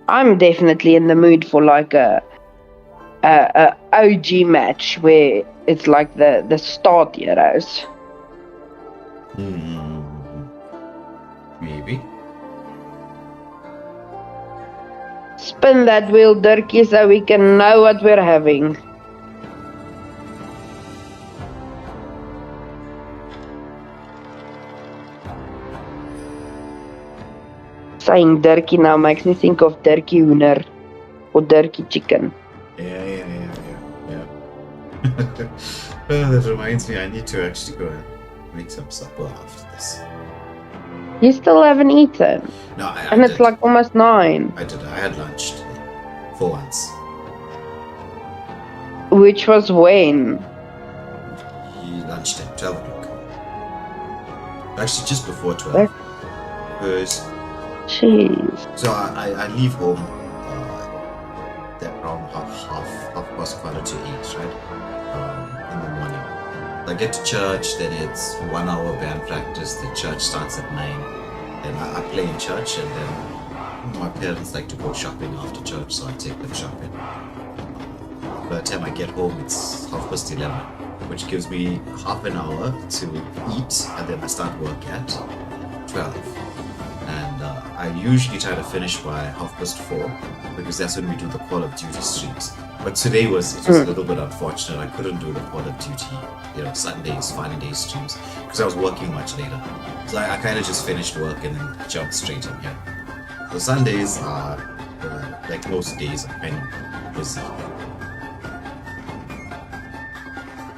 I'm definitely in the mood for like a OG match where it's like the start heroes. Maybe. Spin that wheel, Dirkie, so we can know what we're having. Saying Dirkie now makes me think of Dirkie Hooner or Dirkie Chicken. Yeah. That reminds me, I need to actually go and make some supper after this. You still haven't eaten? No, and it's like almost 9. I did. I had lunch today. For once. Which was when? Lunchtime, 12 o'clock. Actually, just before 12. Because... Jeez. So I leave home that around half past 8, right? In the morning. I get to church, then it's 1 hour band practice. The church starts at 9. Then I play in church, and then my parents like to go shopping after church, so I take them shopping. By the time I get home, it's 11:30, which gives me half an hour to eat, and then I start work at 12. And I usually try to finish by 4:30, because that's when we do the Call of Duty streams. But today it was a little bit unfortunate. I couldn't do the Call of Duty, Sundays, Final Day streams, because I was working much later. So I kind of just finished work and then jumped straight in here. So Sundays are, like most days, are kind of busy.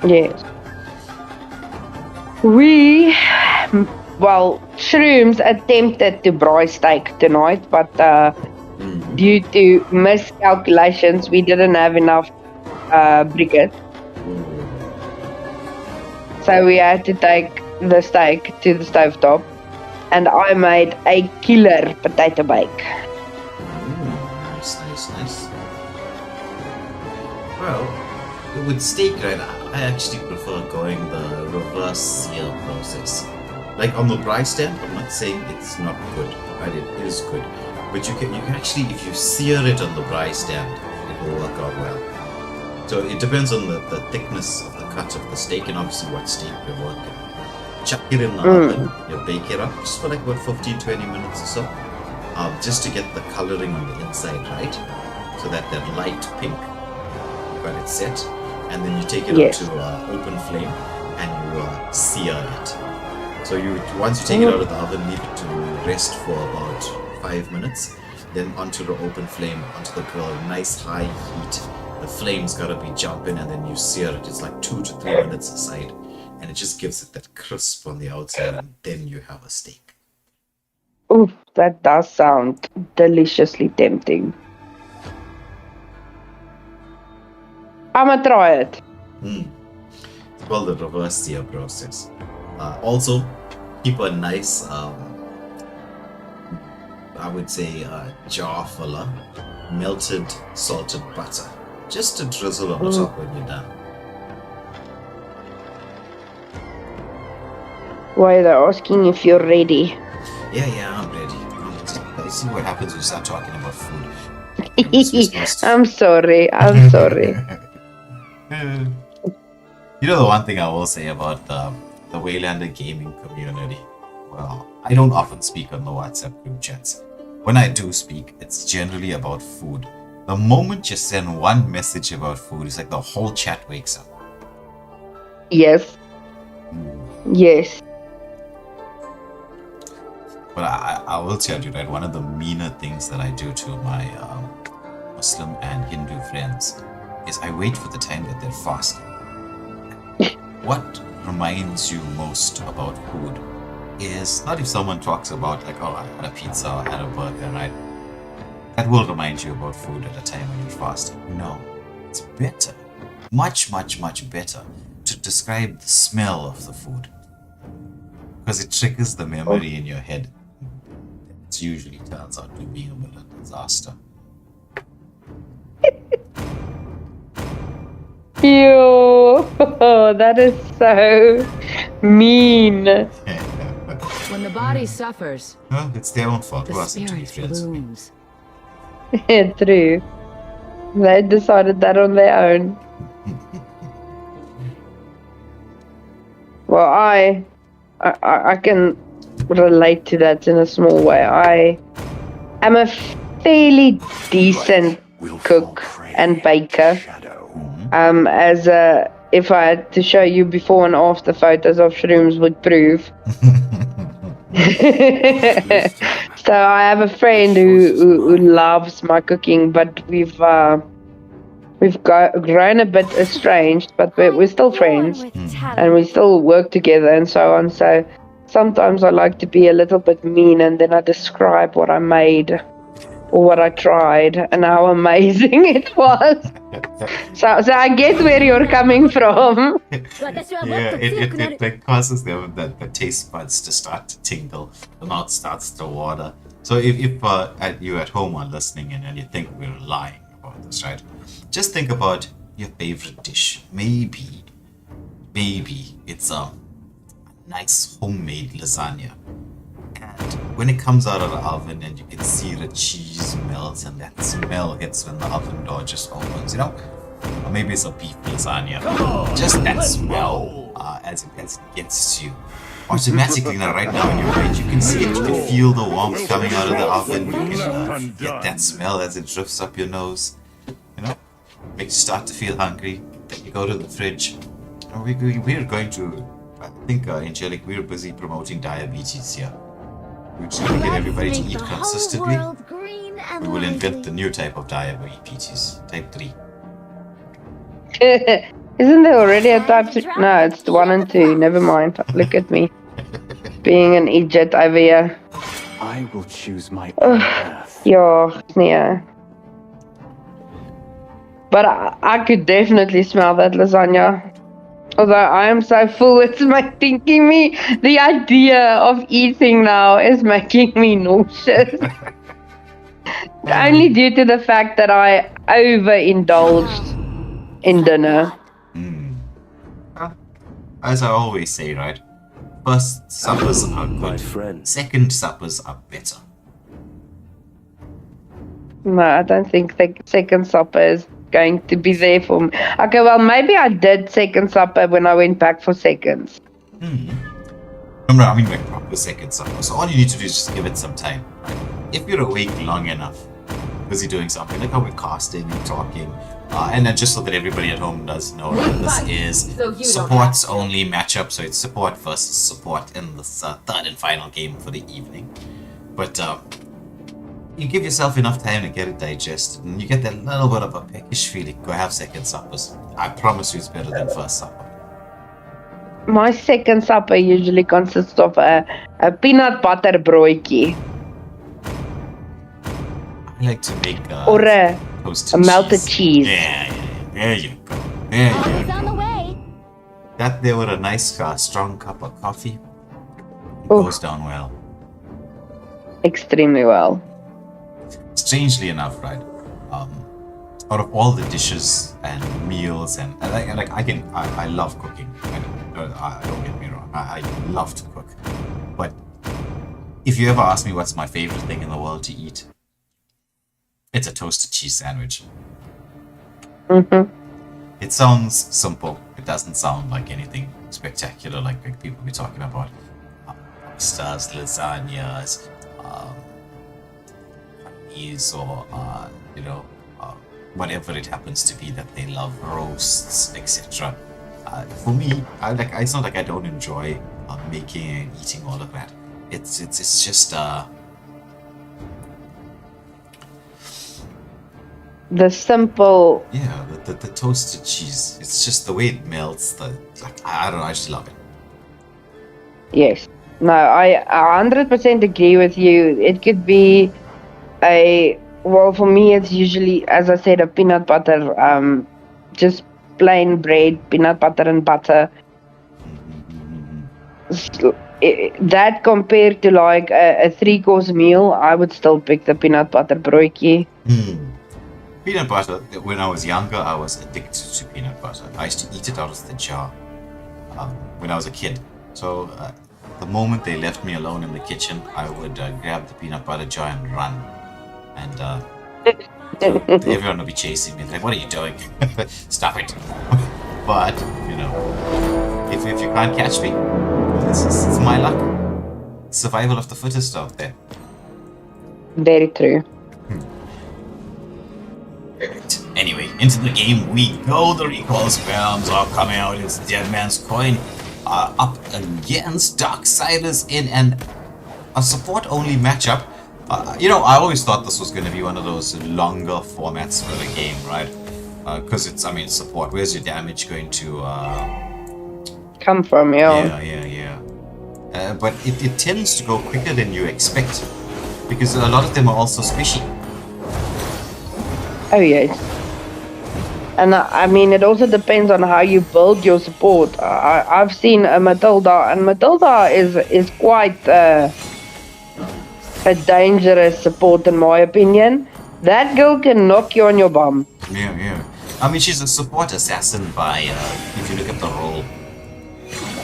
Yes. Shrooms attempted to braai steak tonight, but due to miscalculations, we didn't have enough briquette. So we had to take the steak to the stovetop, and I made a killer potato bake. Nice. Well, with steak, right, I actually prefer going the reverse sear process. Like on the braai stand, I'm not saying it's not good, right? It is good, but you can actually, if you sear it on the braai stand, it will work out well. So it depends on the thickness of the cut of the steak, and obviously what steak you're working. Chuck it in the oven, you bake it up just for like about 15-20 minutes or so, just to get the coloring on the inside right, so that light pink got it set, and then you take it up to open flame and you sear it. So So once you take it out of the oven, leave it to rest for about 5 minutes. Then onto the open flame, onto the grill, nice high heat. The flame's gotta be jumping, and then you sear it. It's like 2 to 3 minutes aside, and it just gives it that crisp on the outside, and then you have a steak. Ooh, that does sound deliciously tempting. I'ma try it. It's called the reverse sear process. Also, keep a nice, I would say, jar fuller, melted salted butter, just to drizzle on the top when you're done. Why they're asking if you're ready. Yeah, I'm ready. You see what happens when you start talking about food. I'm sorry. You know, the one thing I will say about the Waylander gaming community, well, I don't often speak on the WhatsApp group chats. When I do speak, it's generally about food. The moment you send one message about food, it's like the whole chat wakes up. Yes. Yes. But I will tell you that one of the meaner things that I do to my Muslim and Hindu friends is I wait for the time that they're fasting. What reminds you most about food is not if someone talks about like, oh, I had a pizza, I had a burger, right? That will remind you about food at a time when you're fasting. No, it's better, much better to describe the smell of the food, because it triggers the memory in your head. It usually turns out to be a bit of a disaster. Ew, that is so mean. When the body suffers, Well, it's their own fault. the Who asked them to be spirit friends with me? blooms. True. They decided that on their own. Well, I can relate to that in a small way. I am a fairly decent cook and baker. If I had to show you before and after photos of shrooms would prove. So I have a friend who loves my cooking, but we've grown a bit estranged, but we're still friends and we still work together and so on. So sometimes I like to be a little bit mean, and then I describe what I made or what I tried and how amazing it was. So I get where you're coming from. Yeah, it like causes them the taste buds to start to tingle, the mouth starts to water. So if you at home are listening and you think we're lying about this, right? Just think about your favorite dish. Maybe it's a nice homemade lasagna. And when it comes out of the oven and you can see the cheese melt and that smell hits when the oven door just opens, you know? Or maybe it's a beef lasagna. Just that smell as it gets to you. Automatically now, right now in your brain, you can see it, you can feel the warmth coming out of the oven, you can get that smell as it drifts up your nose, you know? Makes you start to feel hungry. Then you go to the fridge. We're going to, I think, Angelic, we're busy promoting diabetes here. We're just going to get everybody to eat consistently. We will invent the new type of diabetes, type 3. Isn't there already a type 2? No, it's 1 and 2. Never mind. Look at me. Being an idiot over here. I will choose my own path. Yeah. But I could definitely smell that lasagna. Although I am so full, it's making me, the idea of eating now is making me nauseous. Only due to the fact that I overindulged in dinner. As I always say, right? First suppers are My good. friend. Second suppers are better. No, I don't think the second supper is going to be there for me. Okay, well, maybe I did second supper when I went back for seconds. Remember, I mean like proper second supper. So all you need to do is just give it some time. Right? If you're awake long enough, busy doing something, like how we're casting and talking, And then just so that everybody at home does know, this is supports only matchup, so it's support versus support in this third and final game for the evening. But you give yourself enough time to get it digested, and you get that little bit of a peckish feeling. Go have second suppers. I promise you it's better than first supper. My second supper usually consists of a peanut butter broodjie. I like to make Or a melted cheese. Yeah, there you go. There you Always go. on the way. That there with a nice strong cup of coffee. It Oh. goes down well. Extremely well. Strangely enough, right? Out of all the dishes and meals and I love cooking. Don't get me wrong. I love to cook. But if you ever ask me what's my favorite thing in the world to eat, it's a toasted cheese sandwich. Mm-hmm. It sounds simple. It doesn't sound like anything spectacular like people be talking about. Pastas, lasagnas, paneers, or whatever it happens to be that they love, roasts, etc. For me, it's not like I don't enjoy making and eating all of that. It's just The simple. yeah, the toasted cheese. It's just the way it melts. I don't know. I just love it. Yes. No, I 100% agree with you. It could be well, for me, it's usually, as I said, a peanut butter, just plain bread, peanut butter and butter. That compared to like a 3-course meal, I would still pick the peanut butter broodjie. Peanut butter, when I was younger, I was addicted to peanut butter. I used to eat it out of the jar when I was a kid. So the moment they left me alone in the kitchen, I would grab the peanut butter jar and run. And so everyone would be chasing me. Like, what are you doing? Stop it. But, if you can't catch me, it's my luck. Survival of the fittest out there. Very true. Anyway, into the game we go. The recall spams are coming out. It's Dead Man's Coin up against Darksiders in a support-only matchup. I always thought this was going to be one of those longer formats for the game, right? Because it's support. Where's your damage going to come from? Yeah. But it tends to go quicker than you expect, because a lot of them are also squishy. Oh yes. And it also depends on how you build your support. I've seen a Matilda, and Matilda is quite a dangerous support in my opinion. That girl can knock you on your bum. Yeah. She's a support assassin by, if you look at the role.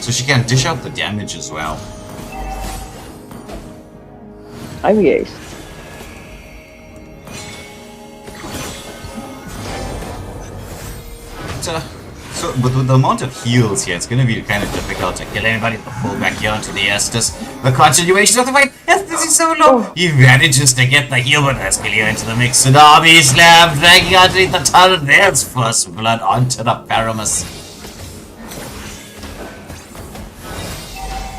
So she can dish out the damage as well. Oh yes. But with the amount of heals here, it's going to be kind of difficult to kill anybody to pull back here onto the Estus. The continuation of the fight. Estus is so low. He manages to get the heal, but let's kill you into the mix. Tsunami slam, dragging underneath the turret. There's first blood onto the Paramus.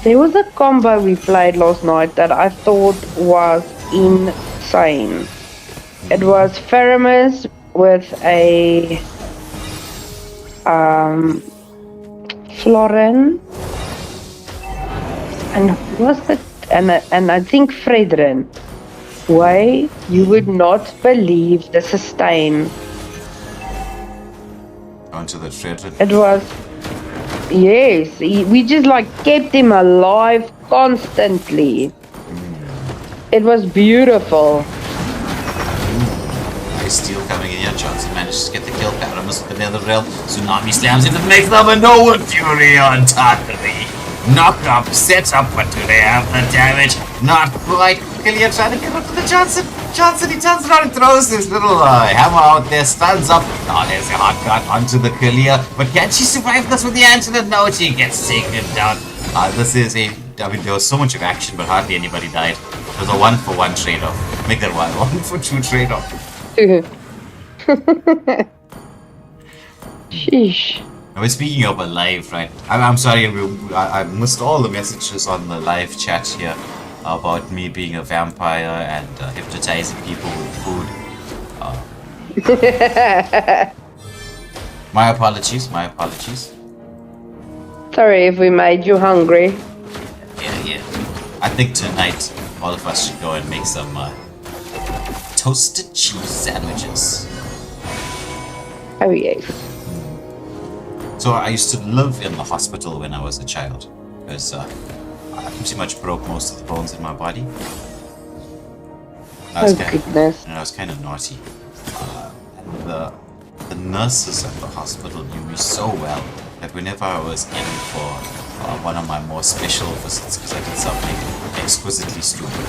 There was a combo we played last night that I thought was insane. It was Faramus with a Florin, and who was it? And I think Fredrin. Way, you would not believe the sustain. Onto the Fredrin. It was, yes, we just kept him alive constantly. It was beautiful. Steel coming in here. Johnson manages to get the kill. Paramus with the nether rail. Tsunami slams into the next number. No one Fury on top of the knock up, set up, but do they have the damage? Not quite. Killia trying to get up to the Johnson. Johnson, he turns around and throws this little hammer out there, stands up. Oh, there's a hot cut onto the Killia. But can she survive this with the antidote? No, she gets taken down. This is there was so much of action, but hardly anybody died. It was a 1-for-1 trade-off. Make that 1-for-2 trade-off. Sheesh. Now, we're speaking of alive, right? I'm sorry, I missed all the messages on the live chat here about me being a vampire and hypnotizing people with food. My apologies, my apologies. Sorry if we made you hungry. Yeah. I think tonight all of us should go and make some toasted cheese sandwiches. Oh yes. So I used to live in the hospital when I was a child because I pretty much broke most of the bones in my body. Goodness. And I was kind of naughty. And the nurses at the hospital knew me so well that whenever I was in for one of my more special visits because I did something exquisitely stupid,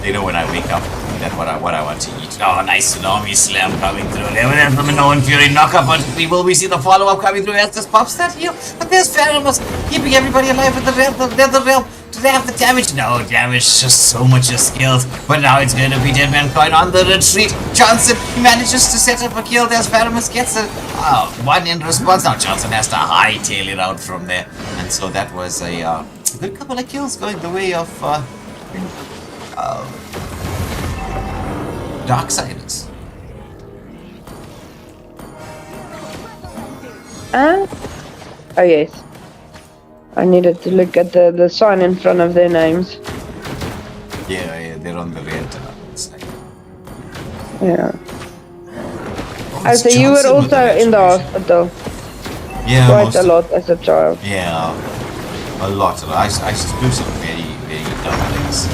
they know when I wake up that what I want to eat. Oh, nice tsunami slam coming through. There's the Minoan Fury knockup on people. We see the follow-up coming through as this pops that heal. But there's Pharaohs keeping everybody alive with the realm. Do they have the damage? No damage, just so much of skills. But now it's going to be Dead Man Coin on the retreat. Johnson manages to set up a kill. There's Pharaohs gets a one in response. Now Johnson has to hightail it out from there. And so that was a good couple of kills going the way of Darksiders. Oh yes. I needed to look at the sign in front of their names. Yeah, they're on the red side. Yeah. Oh, So you were Johnson with also in the retribution. hospital Yeah, quite a lot as a child. Yeah, a lot. I used to do some very, very dumb things.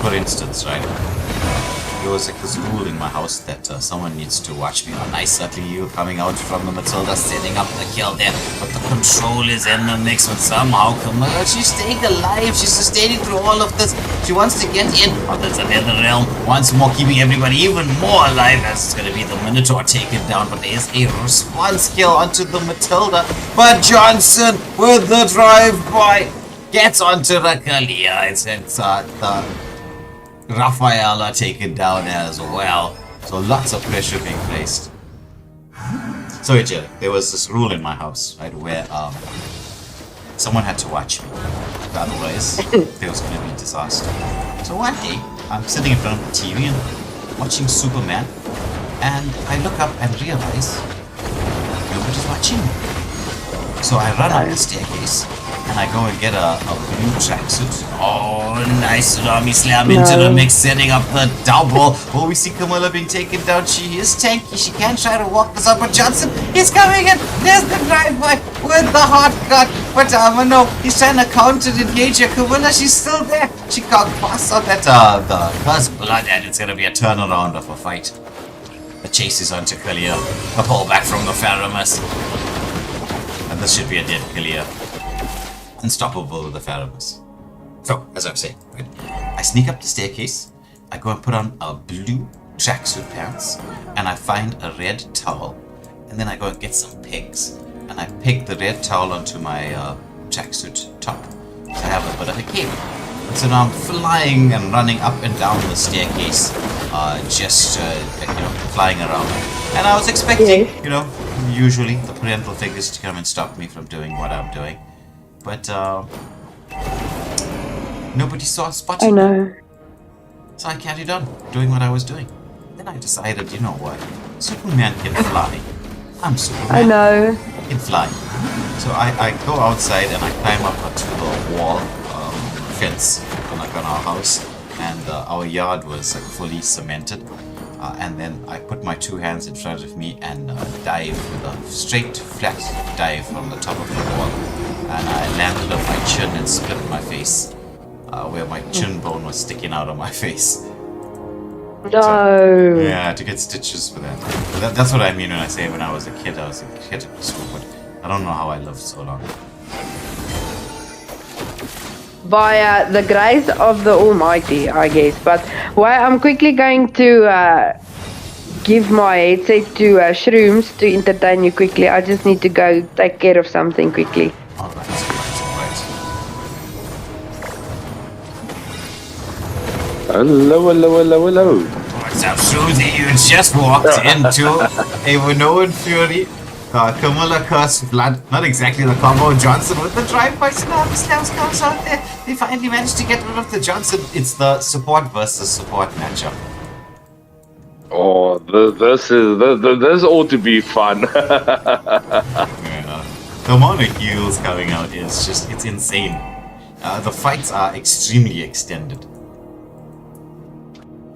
For instance, right, there was like this rule in my house that someone needs to watch me. Oh, nice, certainly you coming out from the Matilda, setting up the kill there, but the control is in the mix with somehow Camilla. She's staying alive, she's sustaining through all of this. She wants to get in. Oh, there's another realm. Once more, keeping everybody even more alive as it's going to be the Minotaur taken down, but there's a response kill onto the Matilda. But Johnson with the drive-by gets onto the Kalia. It's the Rafaela taken down as well. So lots of pressure being placed. So Angelic, there was this rule in my house, right, where someone had to watch me. Otherwise, there was going to be disaster. So one day, I'm sitting in front of the TV and watching Superman, and I look up and realize nobody's watching me. So I run up the staircase and I go and get a blue tracksuit. Oh, nice tsunami slam into the mix, setting up the double. Oh, we see Camilla being taken down. She is tanky. She can try to walk this up, but Johnson is coming in. There's the drive-by with the hard cut. But no, he's trying to counter engage her. Camilla, she's still there. She can't pass on that the first blood, and it's gonna be a turnaround of a fight. The chase is onto Kalia. A pullback from the Pharaohs. And this should be a dead Kalia. Unstoppable with the Pharaohs. So, as I was saying, right, I sneak up the staircase, I go and put on a blue tracksuit pants, and I find a red towel, and then I go and get some pegs, and I peg the red towel onto my tracksuit top, so I have a bit of a cape. And so now I'm flying and running up and down the staircase, just flying around. And I was expecting, usually the parental figures to come and stop me from doing what I'm doing. But nobody spotted me. So I carried on doing what I was doing. Then I decided, you know what? Superman can fly. I'm Superman. I know. I can fly. So I go outside and I climb up to the wall fence on our house. And our yard was fully cemented. And then I put my two hands in front of me and dive with a straight, flat dive from the top of the wall. And I landed on my chin and split my face, where my chin bone was sticking out of my face. No. So, yeah, to get stitches for that. But that's what I mean when I say when I was a kid at school, but I don't know how I lived so long. By the grace of the Almighty, I guess. But I'm quickly going to give my headset to Shrooms to entertain you quickly. I just need to go take care of something quickly. Alright. Hello. Alright, Absolutely, you just walked into a Minoan Fury. Camilla Curse Blood, not exactly the combo. Johnson with the drive-by slams comes out there. They finally managed to get rid of the Johnson. It's the support versus support matchup. Oh, this ought to be fun. Yeah. The amount of heals coming out is it's insane. The fights are extremely extended.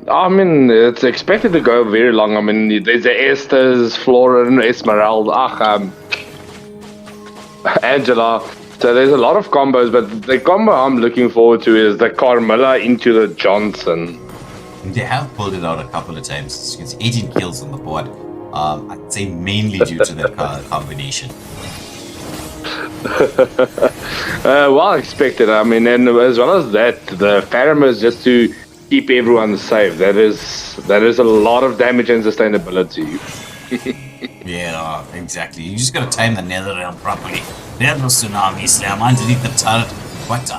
I mean, it's expected to go very long. I mean, there's the Esther's, Florin, Esmeralda, Angela. So there's a lot of combos, but the combo I'm looking forward to is the Carmilla into the Johnson. They have pulled it out a couple of times. It's 18 kills on the board. I'd say mainly due to that combination. Well expected. I mean, and as well as that, the Faramir just to keep everyone safe. That is a lot of damage and sustainability. Yeah, exactly. You just gotta time the nether realm properly. There's no tsunami slam underneath the turret. What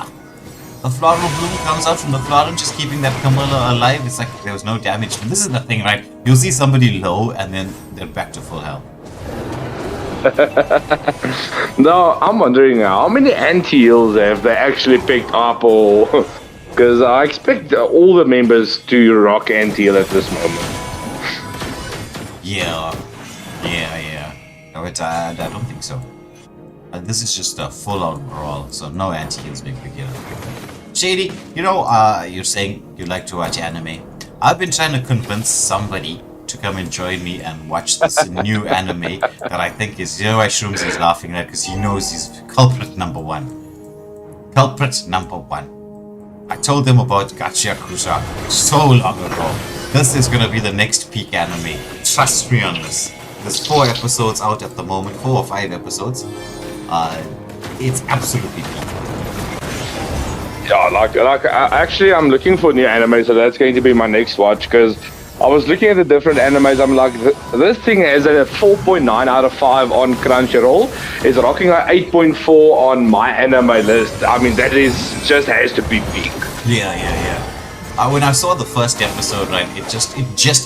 the floral bloom comes out from the floral, just keeping that Camilla alive. It's like there was no damage. And this is the thing, right? You'll see somebody low and then they're back to full health. No, I'm wondering how many anti-heals have they actually picked up, or because I expect all the members to rock anti-heal at this moment. Yeah. But I don't think so. This is just a full-out brawl, so no anti-heals being picked up. Shady, you're saying you like to watch anime. I've been trying to convince somebody to come and join me and watch this new anime that I think is Zero Shrooms is laughing at because he knows he's culprit number one. Culprit number one. I told them about Gacha Kusa so long ago. This is gonna be the next peak anime. Trust me on this. There's 4 episodes out at the moment, 4 or 5 episodes. It's absolutely peak. Yeah, actually, I'm looking for new anime, so that's going to be my next watch, because I was looking at the different animes. I'm like, this thing has a 4.9 out of 5 on Crunchyroll. It's rocking an 8.4 on my anime list. I mean, that just has to be peak. Yeah. When I saw the first episode, right, it just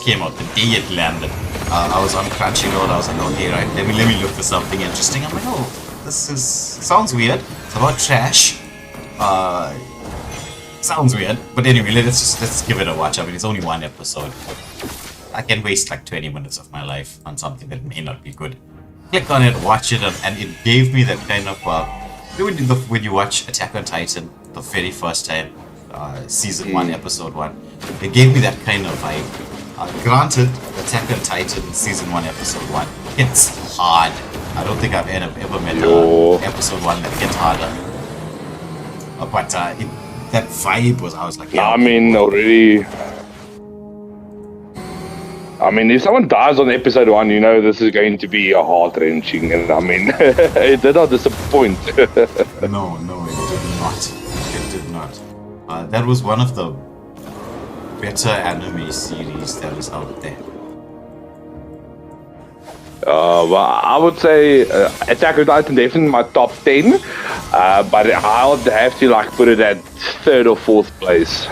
came out the day it landed. I was on Crunchyroll. I was like, okay, right, let me look for something interesting. I'm like, oh, sounds weird. It's about trash. Sounds weird, but anyway, let's give it a watch. I mean, it's only 1 episode. I can waste like 20 minutes of my life on something that may not be good. Click on it, watch it, and it gave me that kind of when you watch Attack on Titan the very first time, season 1, episode 1, it gave me that kind of vibe. Granted, Attack on Titan season 1, episode 1 hits hard. I don't think I've ever met episode 1 that hit harder. But that vibe was, I was like, yeah. I mean, if someone dies on episode 1, you know this is going to be a heart-wrenching, and I mean, it did not disappoint. No, it did not. That was one of the better anime series that is out there. Well, I would say Attack on Titan definitely my top 10, but I would have to put it at 3rd or 4th place.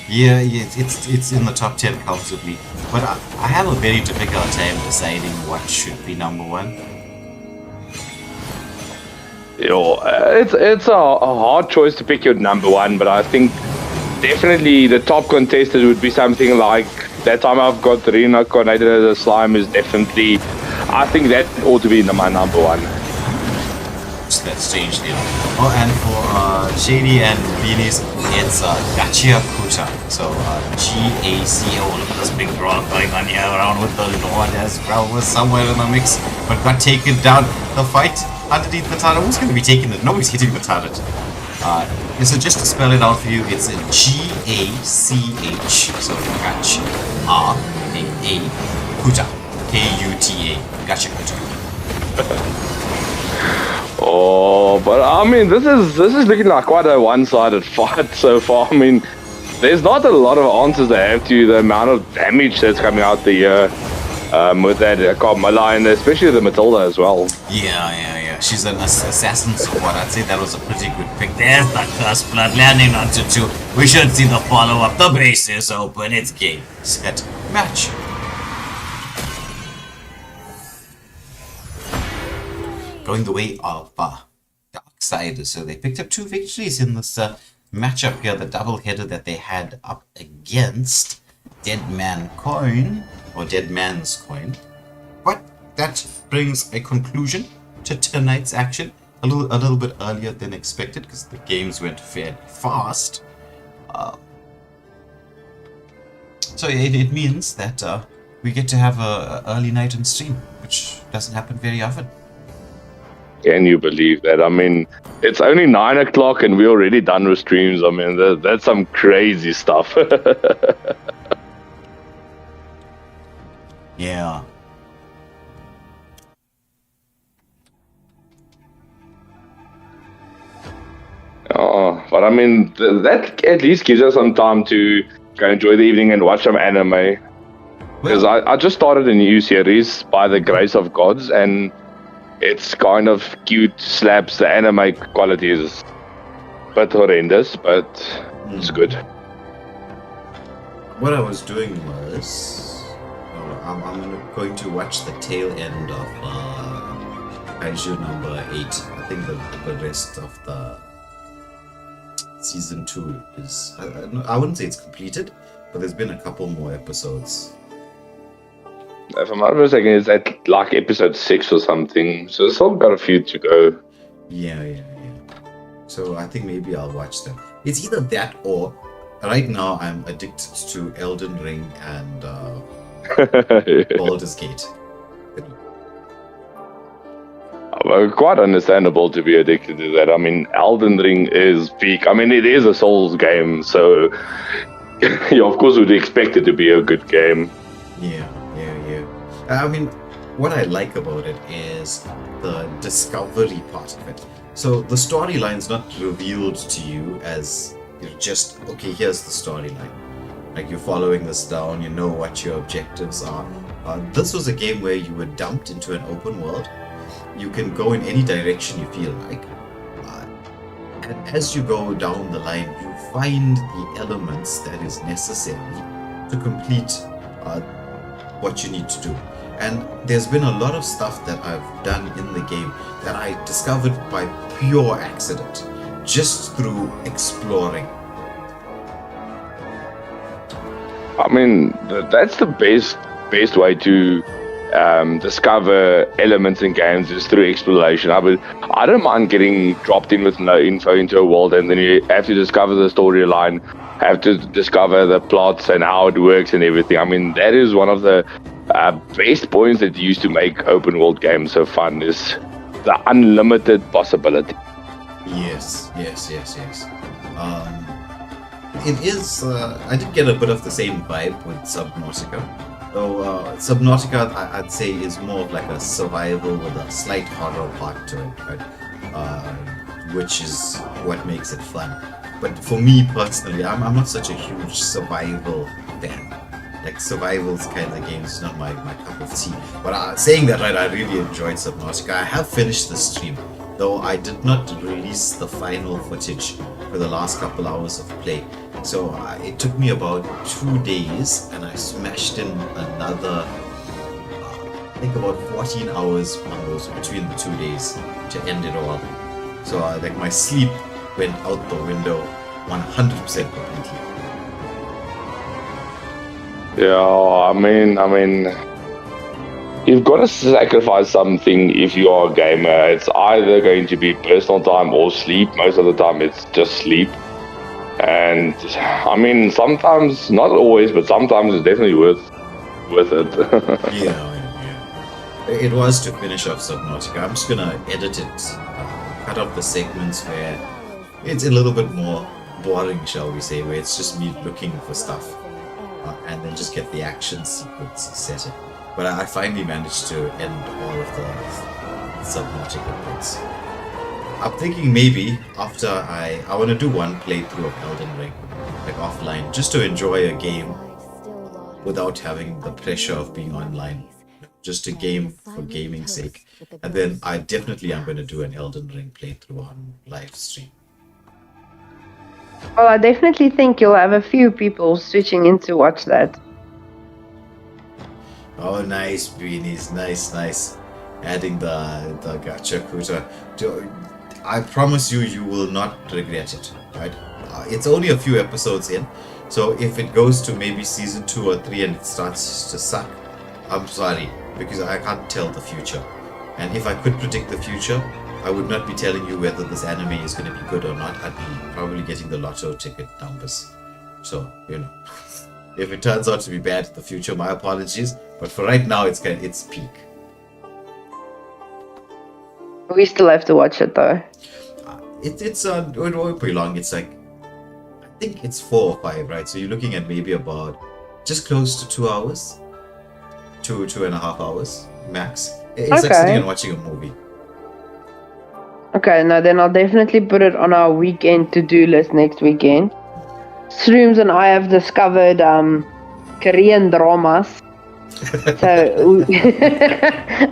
Yeah, it's in the top 10 comfortably, but I have a very difficult time deciding what should be number 1. It's a hard choice to pick your number 1, but I think definitely the top contested would be something like That Time I've Got Reincarnated as a Slime is definitely, I think that ought to be my number 1. That's changed, Oh, and for Shady and Beanies, it's Gacha Kuta. So G-A-C-O. Look at this big brawl going on here around with the Lord as well, was somewhere in the mix, but got taken down. The fight underneath the turret. Who's going to be taking it? Nobody's hitting the turret. So just to spell it out for you, it's a G-A-C-H. So Gacha R-A-A Kuta. K-U-T-A. Gacha Kuta. Oh, but I mean, this is looking like quite a one-sided fight so far. I mean, there's not a lot of answers they have to the amount of damage that's coming out the with that Carmilla and especially the Matilda as well. Yeah. She's an assassin support. I'd say that was a pretty good pick. There's the Cursed Blood landing onto 2. We should see the follow-up. The base is open. It's game, set, match. Going the way of Darksiders. So they picked up 2 victories in this matchup here, the double-header that they had up against Dead Man Coin, or Dead Man's Coin. But that brings a conclusion to tonight's action. A little bit earlier than expected because the games went fairly fast. So it means that we get to have a early night and stream, which doesn't happen very often. Can you believe that? I mean, it's only 9 o'clock and we're already done with streams. I mean, that's some crazy stuff. Yeah. Oh, but I mean, that at least gives us some time to go enjoy the evening and watch some anime. Because I just started a new series by the grace of gods, and it's kind of cute, slaps. The anime quality is a bit horrendous, but it's good. What I was doing was, I'm going to watch the tail end of Kaiju number 8. I think the rest of the season 2 is, I wouldn't say it's completed, but there's been a couple more episodes. If I'm not mistaken, it's at like episode 6 or something, so it's still got a few to go. Yeah. So I think maybe I'll watch them. It's either that or, right now I'm addicted to Elden Ring and Baldur's Gate. Well, quite understandable to be addicted to that. I mean, Elden Ring is peak. I mean, it is a Souls game, so you of course would expect it to be a good game. Yeah. I mean, what I like about it is the discovery part of it. So the storyline's not revealed to you as you're just, okay, here's the storyline. Like you're following this down, you know what your objectives are. This was a game where you were dumped into an open world. You can go in any direction you feel like. And as you go down the line, you find the elements that is necessary to complete what you need to do. And there's been a lot of stuff that I've done in the game that I discovered by pure accident, just through exploring. I mean, that's the best way to discover elements in games is through exploration. I don't mind getting dropped in with no info into a world, and then you have to discover the storyline, have to discover the plots and how it works and everything. I mean, that is one of the best points that used to make open world games so fun, is the unlimited possibility. Yes. It is, I did get a bit of the same vibe with Subnautica. Though Subnautica, I'd say, is more of like a survival with a slight horror part to it, right? Which is what makes it fun. But for me personally, I'm not such a huge survival fan. Like survivals kind of games is not my cup of tea. But saying that, right, I really enjoyed Subnautica. I have finished the stream, though I did not release the final footage for the last couple hours of play. So it took me about 2 days, and I smashed in another, I think about 14 hours almost between the 2 days to end it all. So like my sleep went out the window 100% completely. Yeah, I mean, you've got to sacrifice something if you are a gamer. It's either going to be personal time or sleep. Most of the time it's just sleep. And I mean, sometimes, not always, but sometimes it's definitely worth it. Yeah. It was to finish off Subnautica. I'm just gonna edit it, cut off the segments where it's a little bit more boring, shall we say, where it's just me looking for stuff, and then just get the action sequence set in. But I finally managed to end all of the Subnautica bits. I'm thinking maybe after I want to do one playthrough of Elden Ring, like offline, just to enjoy a game without having the pressure of being online. just to game for gaming's sake. And then I definitely am going to do an Elden Ring playthrough on live stream. Well, I definitely think you'll have a few people switching in to watch that. Oh, nice, Beanies. Nice. Adding the gacha kuta. I promise you, you will not regret it, right? It's only a few episodes in, so if it goes to maybe season 2 or 3 and it starts to suck, I'm sorry, because I can't tell the future. And if I could predict the future, I would not be telling you whether this anime is going to be good or not. I'd be probably getting the lotto ticket numbers. So, if it turns out to be bad in the future, my apologies. But for right now, it's peak. We still have to watch it though. It won't be long. It's like, I think it's 4 or 5, right? So you're looking at maybe about just close to 2 hours, 2.5 hours max. It's like sitting and watching a movie. Okay, no, then I'll definitely put it on our weekend to-do list next weekend. Shrooms and I have discovered Korean dramas. So,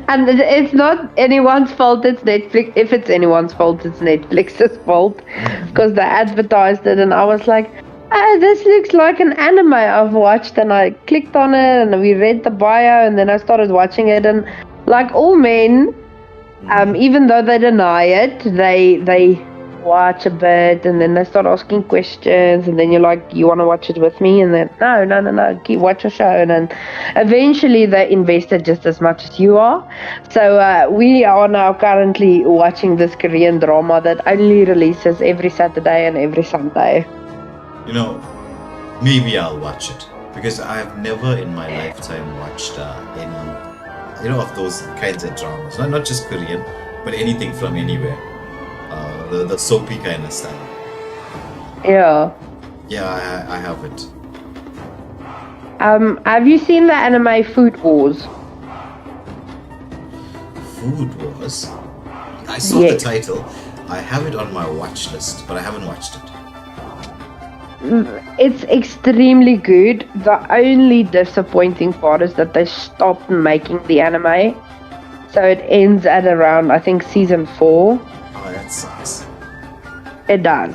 and it's not anyone's fault, it's Netflix. If it's anyone's fault, it's Netflix's fault. Because they advertised it and I was like, this looks like an anime I've watched. And I clicked on it and we read the bio and then I started watching it. And like all men, even though they deny it, they watch a bit and then they start asking questions and then you're like, you want to watch it with me? And then no, keep watch a show. And then eventually they invested just as much as you are. So we are now currently watching this Korean drama that only releases every Saturday and every Sunday. Maybe I'll watch it because I have never in my lifetime watched any of those kinds of dramas. Not just Korean, but anything from anywhere. The soapy kind of style. Yeah. Yeah, I haven't. Have you seen the anime Food Wars? Food Wars? I saw the title. I have it on my watch list, but I haven't watched it. It's extremely good. The only disappointing part is that they stopped making the anime. So it ends at around, I think, season 4. Oh, that sucks. It does.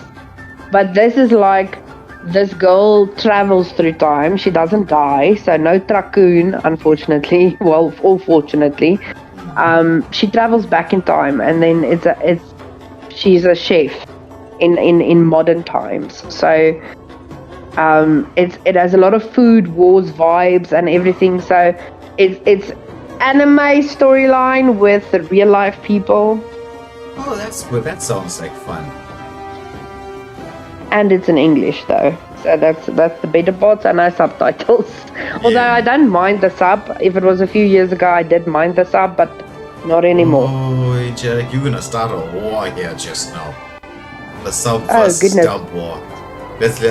But this is like, this girl travels through time. She doesn't die. So no raccoon, unfortunately. Well, or fortunately. She travels back in time. And then she's a chef in modern times. So it has a lot of food wars vibes and everything. So it's anime storyline with the real life people. Oh, that's good. That sounds like fun. And it's in English though, so that's the better part, and no subtitles. Although I don't mind the sub. If it was a few years ago, I did mind the sub, but not anymore. Oh, Jarek, you're gonna start a war here just now. The sub goodness. dub war. Let's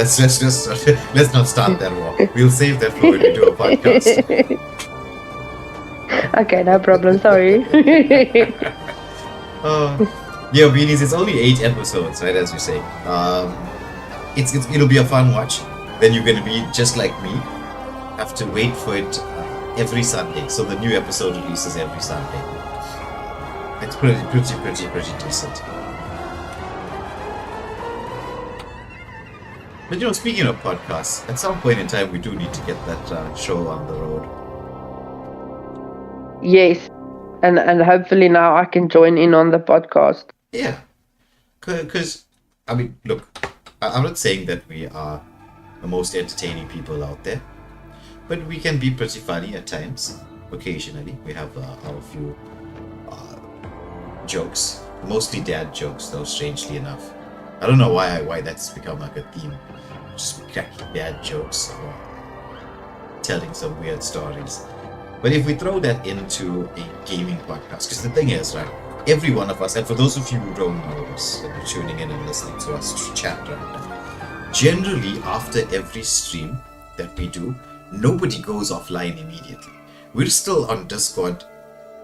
not start that war. We'll save that for when we do a podcast. Okay, no problem. Sorry. Yeah, Beanies, it's only 8 episodes, right? As you say. It'll be a fun watch. Then you're gonna be just like me. Have to wait for it every Sunday. So the new episode releases every Sunday. It's pretty decent. But speaking of podcasts, at some point in time we do need to get that show on the road. Yes, and hopefully now I can join in on the podcast. Yeah, because I mean, look, I'm not saying that we are the most entertaining people out there, but we can be pretty funny at times. Occasionally, we have our few jokes, mostly dad jokes, though. Strangely enough, I don't know why that's become like a theme. Just cracking dad jokes or telling some weird stories. But if we throw that into a gaming podcast, because the thing is, right, every one of us, and for those of you who don't know us, and are tuning in and listening to us chat right now, generally after every stream that we do, nobody goes offline immediately. We're still on Discord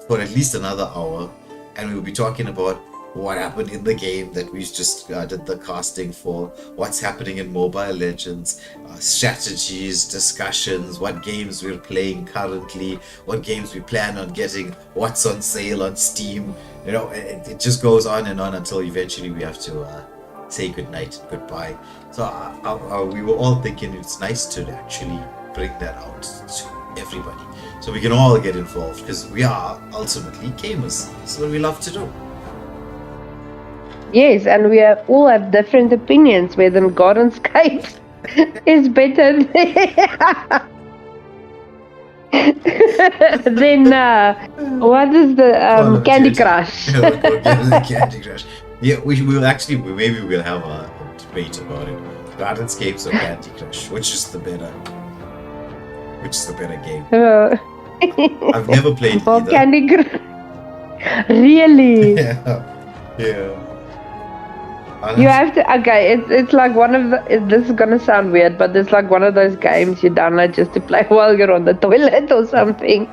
for at least another hour, and we'll be talking about what happened in the game that we just did the casting for, what's happening in Mobile Legends, strategies, discussions, what games we're playing currently, what games we plan on getting, what's on sale on Steam. You know, it just goes on and on until eventually we have to say goodnight, goodbye. So we were all thinking it's nice to actually bring that out to everybody, so we can all get involved, because we are ultimately gamers. It's what we love to do. Yes, and we all have different opinions whether Gardenscapes is better than what is the Candy Crush? Candy Crush. Yeah, we'll actually, maybe we'll have a debate about it. Gardenscapes or Candy Crush, which is the better game? I've never played either. Candy Crush. Really? Yeah. You have to. Okay, it's like one of the. This is gonna sound weird, but it's like one of those games you download just to play while you're on the toilet or something.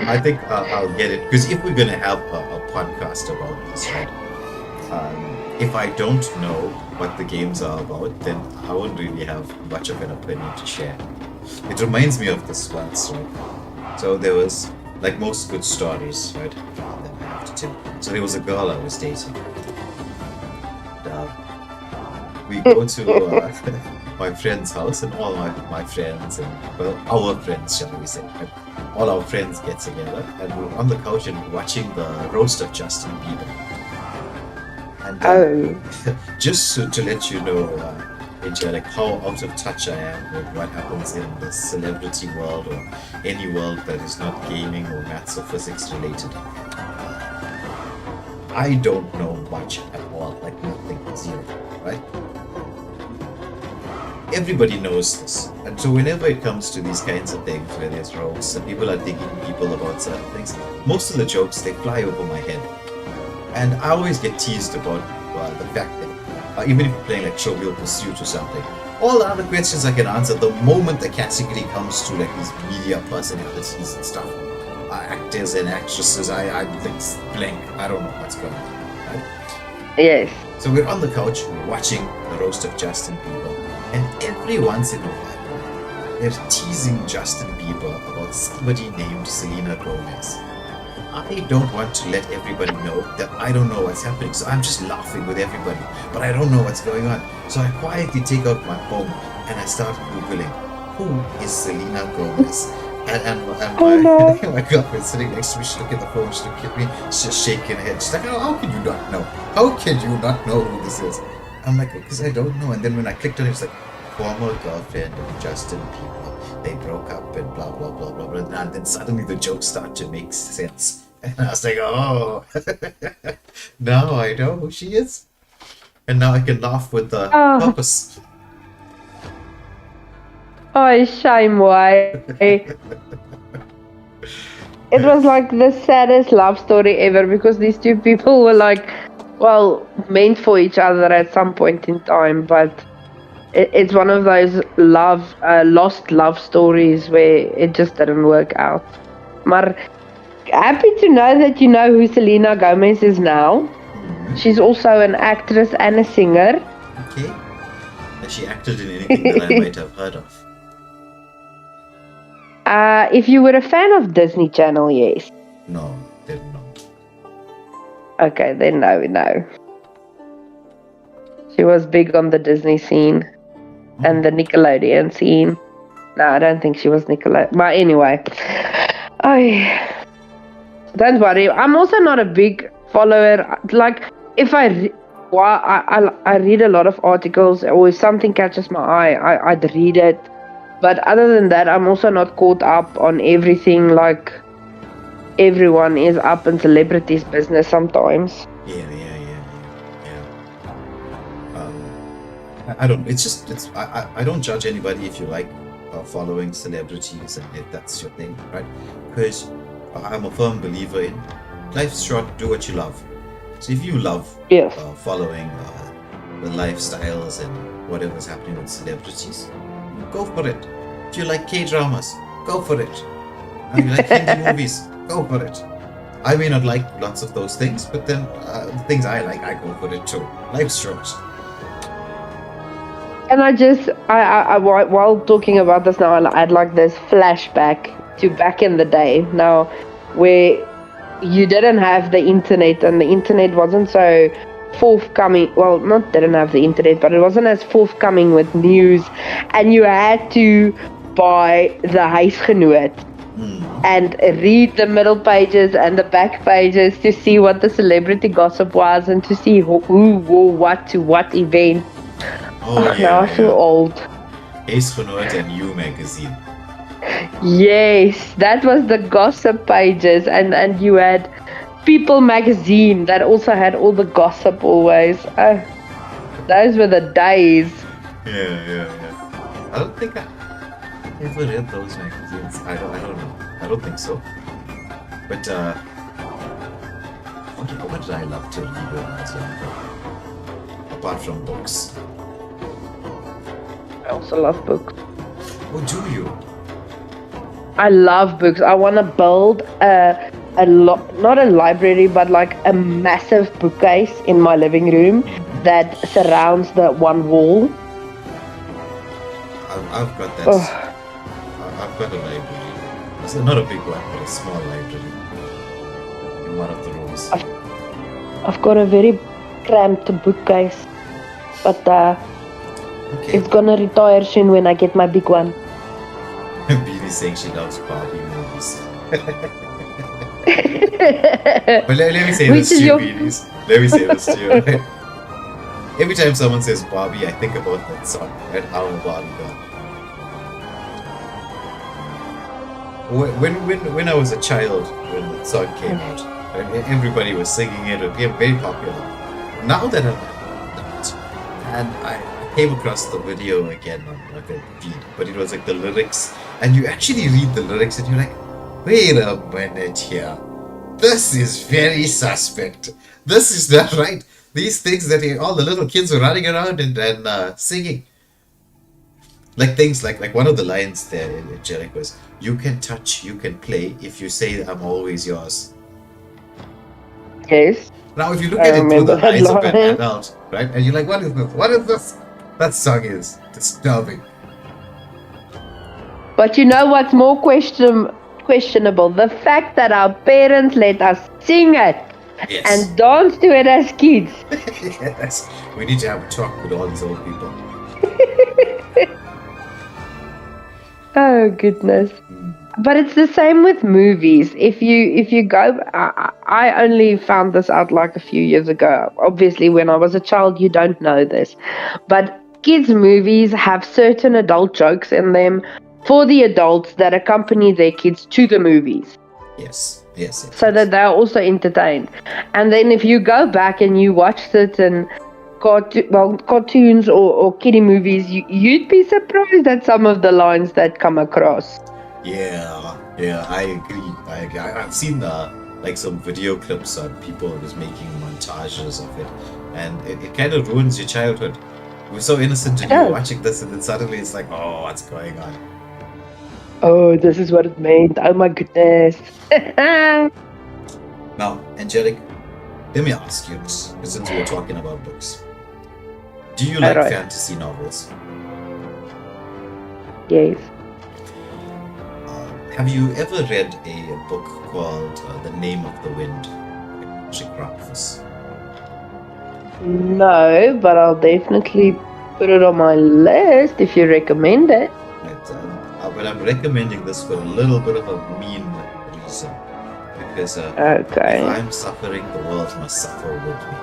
I think I'll get it, because if we're gonna have a podcast about this, right? If I don't know what the games are about, then I won't really have much of an opinion to share. It reminds me of this once, right? So there was, like most good stories, right? That I have to tell. So there was a girl I was dating. And, we go to my friend's house, and all my friends, and well, our friends, shall we say, right? All our friends get together, and we're on the couch and watching the roast of Justin Bieber. And just to let you know, like how out of touch I am with what happens in the celebrity world or any world that is not gaming or maths or physics related. I don't know much at all, like nothing, zero, right? Everybody knows this, and so whenever it comes to these kinds of things where there's roasts and people are digging people about certain things, most of the jokes, they fly over my head. And I always get teased about the fact that even if you're playing like Trivial Pursuit or something, all the other questions I can answer the moment the category comes to like these media personalities and stuff, actors and actresses, I'm like blank. I don't know what's going on. Right? Yes. So we're on the couch watching the roast of Justin Bieber, and every once in a while they're teasing Justin Bieber about somebody named Selena Gomez. I don't want to let everybody know that I don't know what's happening, so I'm just laughing with everybody, but I don't know what's going on. So I quietly take out my phone and I start Googling, who is Selena Gomez? And my girlfriend's sitting next to me, she's looking at the phone, she's looking at me, she's just shaking her head. She's like, oh, how can you not know? How can you not know who this is? I'm like, because I don't know. And then when I clicked on it, it's like, former girlfriend of Justin Bieber. They broke up and blah, blah, blah, blah, blah. And then suddenly the jokes start to make sense. And I was like, oh, now I know who she is. And now I can laugh with the purpose. Oh, shame, why? It was like the saddest love story ever, because these two people were like, well, meant for each other at some point in time, but it's one of those lost love stories where it just didn't work out. Maar happy to know that you know who Selena Gomez is now. She's also an actress and a singer. Okay. Has she acted in anything that I might have heard of? If you were a fan of Disney Channel, yes. No, didn't know. Okay, then no. She was big on the Disney scene and the Nickelodeon scene. No, I don't think she was Nickelodeon. But anyway, don't worry. I'm also not a big follower. Like, if I read a lot of articles, or if something catches my eye, I'd read it. But other than that, I'm also not caught up on everything like everyone is up in celebrities' business sometimes. Yeah. I don't. It's just. I don't judge anybody if you like following celebrities and if that's your thing, right? Because I'm a firm believer in life's short. Do what you love. So if you love following the lifestyles and whatever's happening with celebrities, go for it. If you like K-dramas, go for it. If you like Hindi movies, go for it. I may not like lots of those things, but then the things I like, I go for it too. Life's short. And while talking about this now, I'd like this flashback to back in the day. Now, where you didn't have the internet, and the internet wasn't so forthcoming. Well, not didn't have the internet, but it wasn't as forthcoming with news, and you had to buy the Huisgenoot and read the middle pages and the back pages to see what the celebrity gossip was and to see who wore what to what event. Now I feel old. Huisgenoot and You magazine. Yes, that was the gossip pages, and you had People magazine that also had all the gossip always. Those were the days. Yeah. I don't think I ever read those magazines. I don't know. I don't think so. But what did I love to read when I was younger? Apart from books. I also love books. Oh, do you? I love books. I want to build not a library, but like a massive bookcase in my living room that surrounds the one wall. I've got that. I've got a library. It's not a big one, but a small library in one of the rooms. I've got a very cramped bookcase, but it's gonna retire soon when I get my big one. Beanie saying she loves Barbie movies. But let me say this to you, Beanies. Let me say this to you. Right? Every time someone says Barbie, I think about that song, right? I'm a Barbie girl. When I was a child, when the song came out, right, everybody was singing it. It became very popular. Now that I'm not, and I came across the video again on like a feed, but it was like the lyrics, and you actually read the lyrics and you're like, wait a minute here, this is very suspect. This is not right. These things that all the little kids were running around and singing. Like things like one of the lines there in Jericho was, you can touch, you can play, if you say I'm always yours. Yes. Now if you look at it through the eyes of an adult, right, and you're like, what is this? What is this? That song is disturbing. But you know what's more questionable? The fact that our parents let us sing it and dance to it as kids. Yes. We need to have a talk with all these old people. Oh goodness. But it's the same with movies. If you go, I only found this out like a few years ago. Obviously, when I was a child, you don't know this. But kids' movies have certain adult jokes in them for the adults that accompany their kids to the movies. Yes. So that they're also entertained. And then if you go back and you watch certain cartoons or kiddie movies, you'd be surprised at some of the lines that come across. Yeah, I agree. I've seen like some video clips on people just making montages of it, and it kind of ruins your childhood. We're so innocent and you're watching this, and then suddenly it's like, oh, what's going on? Oh, this is what it meant. Oh my goodness. Now, Angelic, let me ask you this, since we're talking about books. Do you like fantasy novels? Yes. Have you ever read a book called The Name of the Wind? No, but I'll definitely put it on my list if you recommend it. Well, I'm recommending this for a little bit of a mean reason. Because if I'm suffering, the world must suffer with me.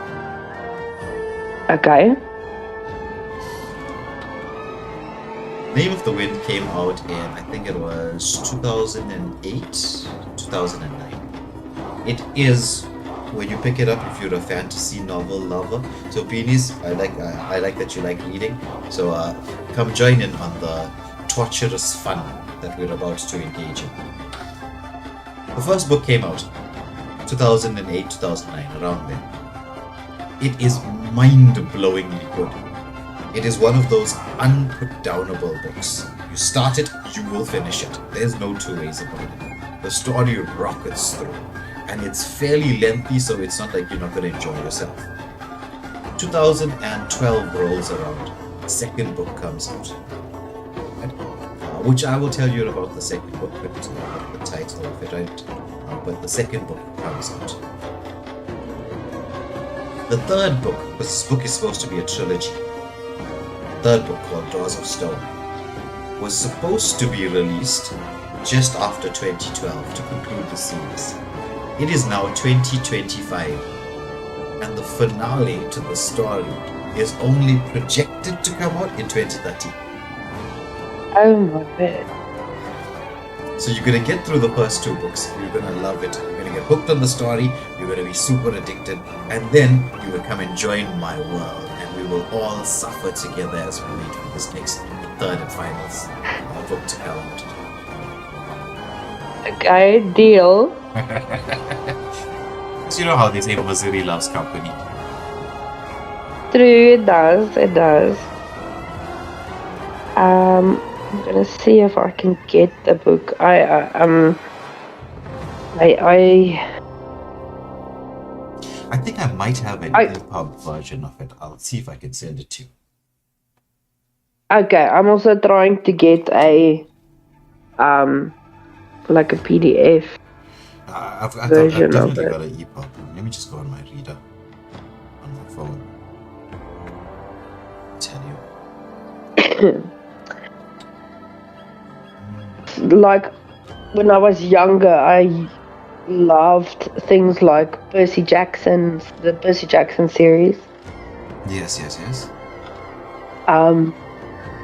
Okay. Name of the Wind came out in, I think it was 2008, 2009. It is, when you pick it up, if you're a fantasy novel lover. So Beanies, I like that you like reading. So come join in on the torturous fun that we're about to engage in. The first book came out 2008, 2009, around then. It is mind-blowingly good. It is one of those unputdownable books. You start it, you will finish it. There's no two ways about it. The story rockets through. and it's fairly lengthy, so it's not like you're not going to enjoy yourself. 2012 rolls around, the second book comes out, right? Which I will tell you about the second book, but the title of it, right? But the second book comes out. The third book, because this book is supposed to be a trilogy, third book called Doors of Stone, was supposed to be released just after 2012 to conclude the series. It is now 2025, and the finale to the story is only projected to come out in 2030. Oh my god. So you're gonna get through the first two books, you're gonna love it, you're gonna get hooked on the story, you're gonna be super addicted, and then you will come and join my world, and we will all suffer together as we wait for this next third and final book to come out. Okay, deal. So you know how they say misery loves company. True, it does. It does. I'm gonna see if I can get the book. I think I might have an EPUB version of it. I'll see if I can send it to you. Okay, I'm also trying to get a like a PDF I've version definitely of got it. an EPUB. Let me just go on my reader on my phone. I'll tell you. Like when I was younger, I loved things like the Percy Jackson series. Yes.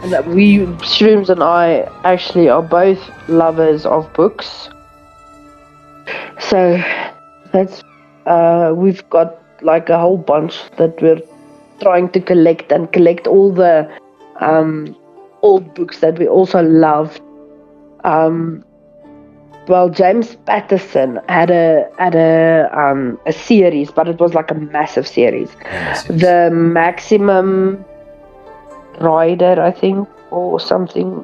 And that Shrooms and I actually are both lovers of books. So that's we've got like a whole bunch that we're trying to collect all the old books that we also loved. Well, James Patterson had a series, but it was like a massive series. Yes. The Maximum Rider, I think, or something.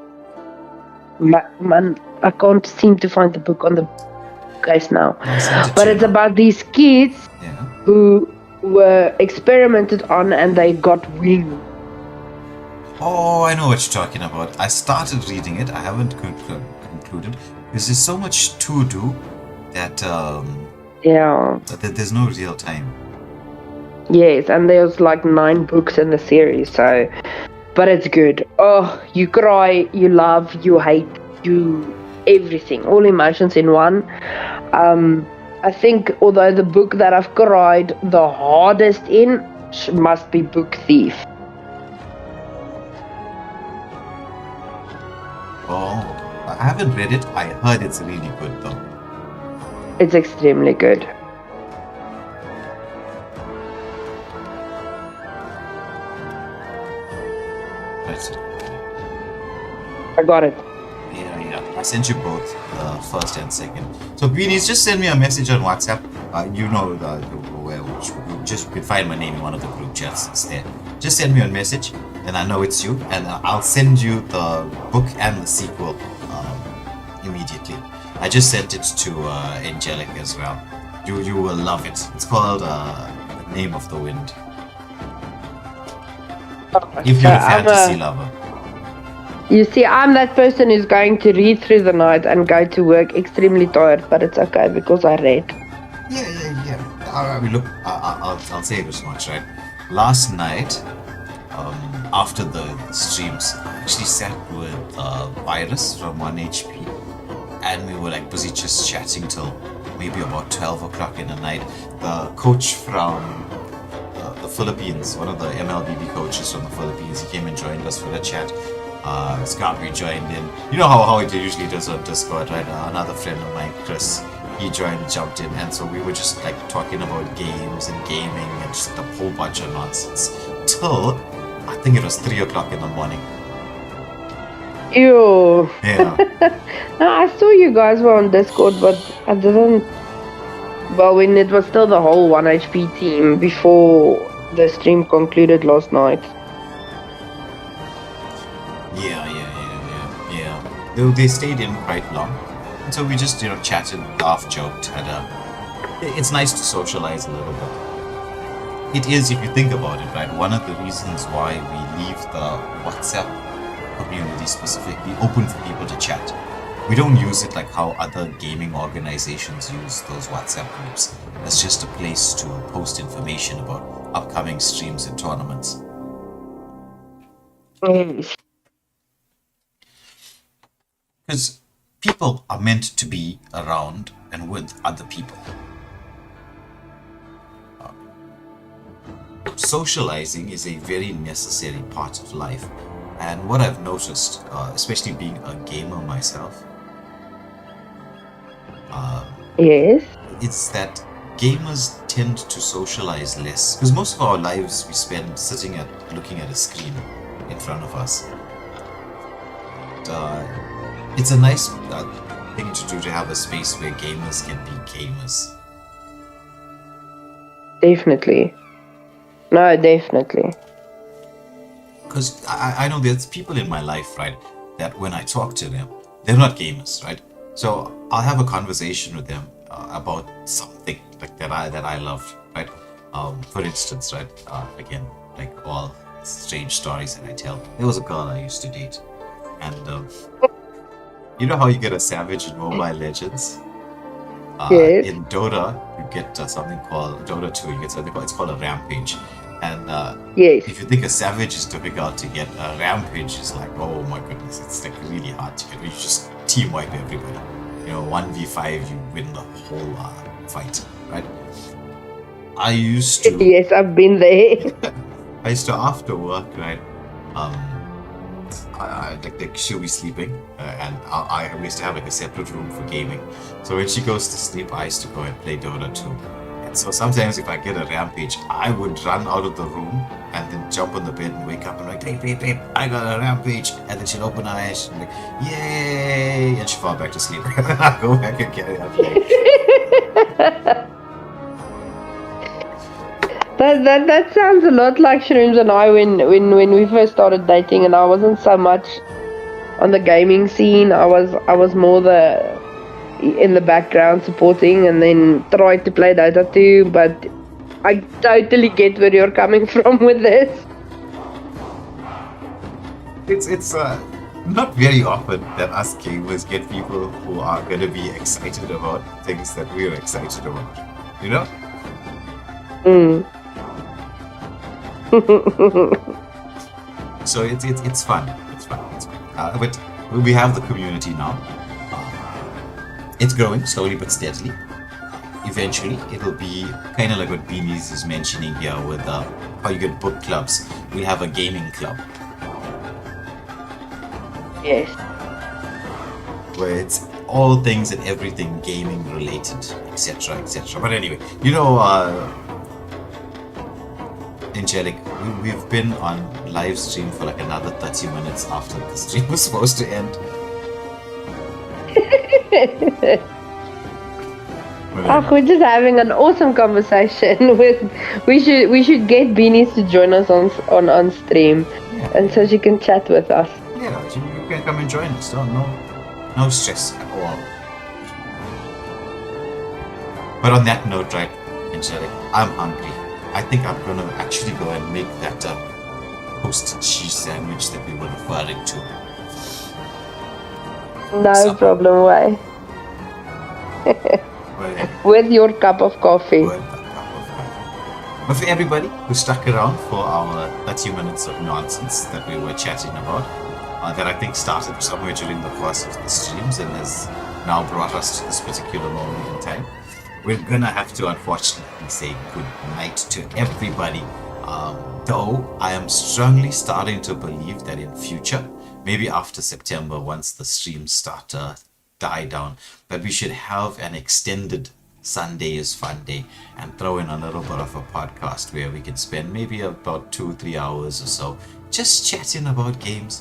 Man, I can't seem to find the book on the case now. But it's about these kids who were experimented on and they got wings. Oh, I know what you're talking about. I started reading it. I haven't concluded because there's so much to do that that there's no real time. Yes, and there's like 9 books in the series, so but it's good. Oh, you cry, you love, you hate, you everything, all emotions in one. I think although the book that I've cried the hardest in must be Book Thief. Oh, I haven't read it. I heard it's really good though. It's extremely good. That's it. I got it. Yeah. I sent you both, first and second. So Beanies, just send me a message on WhatsApp. You know where you can find my name in one of the group chats. It's there. Just send me a message, and I know it's you, and I'll send you the book and the sequel immediately. I just sent it to Angelic as well. You will love it. It's called Name of the Wind. If you're a fantasy lover. You see, I'm that person who's going to read through the night and go to work extremely tired, but it's okay because I read. Yeah. I mean, look, I'll say this much, right? Last night, after the streams, I actually sat with Virus from 1HP, and we were like busy just chatting till maybe about 12 o'clock in the night. The coach from the Philippines, one of the Mlbb coaches from the Philippines, he came and joined us for the chat. Scarpy joined in. You know how it usually does on Discord, right? Another friend of mine, Chris, he jumped in, and so we were just like talking about games and gaming and just a whole bunch of nonsense till I think it was 3 o'clock in the morning. Ew. Yeah. No, I saw you guys were on Discord, but I didn't. Well, when it was still the whole 1HP team before the stream concluded last night. Yeah. They stayed in quite long, and so we just chatted, laughed, joked, had a it's nice to socialize a little bit. It is, if you think about it, right? One of the reasons why we leave the WhatsApp community specifically open for people to chat. We don't use it like how other gaming organizations use those WhatsApp groups. It's just a place to post information about upcoming streams and tournaments. Because people are meant to be around and with other people. Socializing is a very necessary part of life. And what I've noticed, especially being a gamer myself, Yes. it's that gamers tend to socialize less. Because most of our lives we spend sitting at looking at a screen in front of us. It's a nice thing to do to have a space where gamers can be gamers. Definitely. No, definitely. Because I know there's people in my life, right, that when I talk to them, they're not gamers, right? So I'll have a conversation with them about something like that I loved, right? For instance, right, again, like all strange stories that I tell. There was a girl I used to date, and you know how you get a savage in Mobile Legends? Yes. In Dota, you get something called Dota 2. You get something called, it's called a rampage, and Yes. if you think a savage is difficult to get, a rampage is like, oh my goodness, it's like really hard to get. You just team wipe everybody. You know, 1v5, you win the whole fight, right? I used to. Yes, I've been there. I used to after work, right? Like she'll be sleeping, and I used to have like a separate room for gaming. So when she goes to sleep, I used to go and play Dota 2. And so sometimes if I get a rampage, I would run out of the room and then jump on the bed and wake up and like, babe, I got a rampage. And then she'll open her eyes and like, yay! And she'll fall back to sleep. I'll go back and carry her play. That sounds a lot like Shrooms and I when we first started dating, and I wasn't so much on the gaming scene. I was more in the background supporting, and then tried to play Dota 2, but I totally get where you're coming from with this. It's not very often that us gamers get people who are going to be excited about things that we're excited about, you know? So it's fun. It's fun. But we have the community now. It's growing slowly but steadily. Eventually, it'll be kind of like what Beanies is mentioning here with how you get book clubs. We have a gaming club. Yes. Where it's all things and everything gaming related, etc., etc. But anyway, you know, Angelic, we've been on live stream for like another 30 minutes after the stream was supposed to end. We're just having an awesome conversation. We should get Beanies to join us on stream, and so she can chat with us. Yeah, you can come and join us. No stress at all. But on that note, right, Angelic, I'm hungry. I think I'm gonna actually go and make that toasted cheese sandwich that we were referring to. No problem, why? With your cup of coffee. But for everybody who stuck around for our 30 minutes of nonsense that we were chatting about, that I think started somewhere during the course of the streams and has now brought us to this particular moment in time, we're gonna have to unfortunately say good night to everybody. Though I am strongly starting to believe that in future, maybe after September, once the streams start to die down, that we should have an extended Sunday is Fun Day and throw in a little bit of a podcast where we can spend maybe about 2-3 hours or so just chatting about games,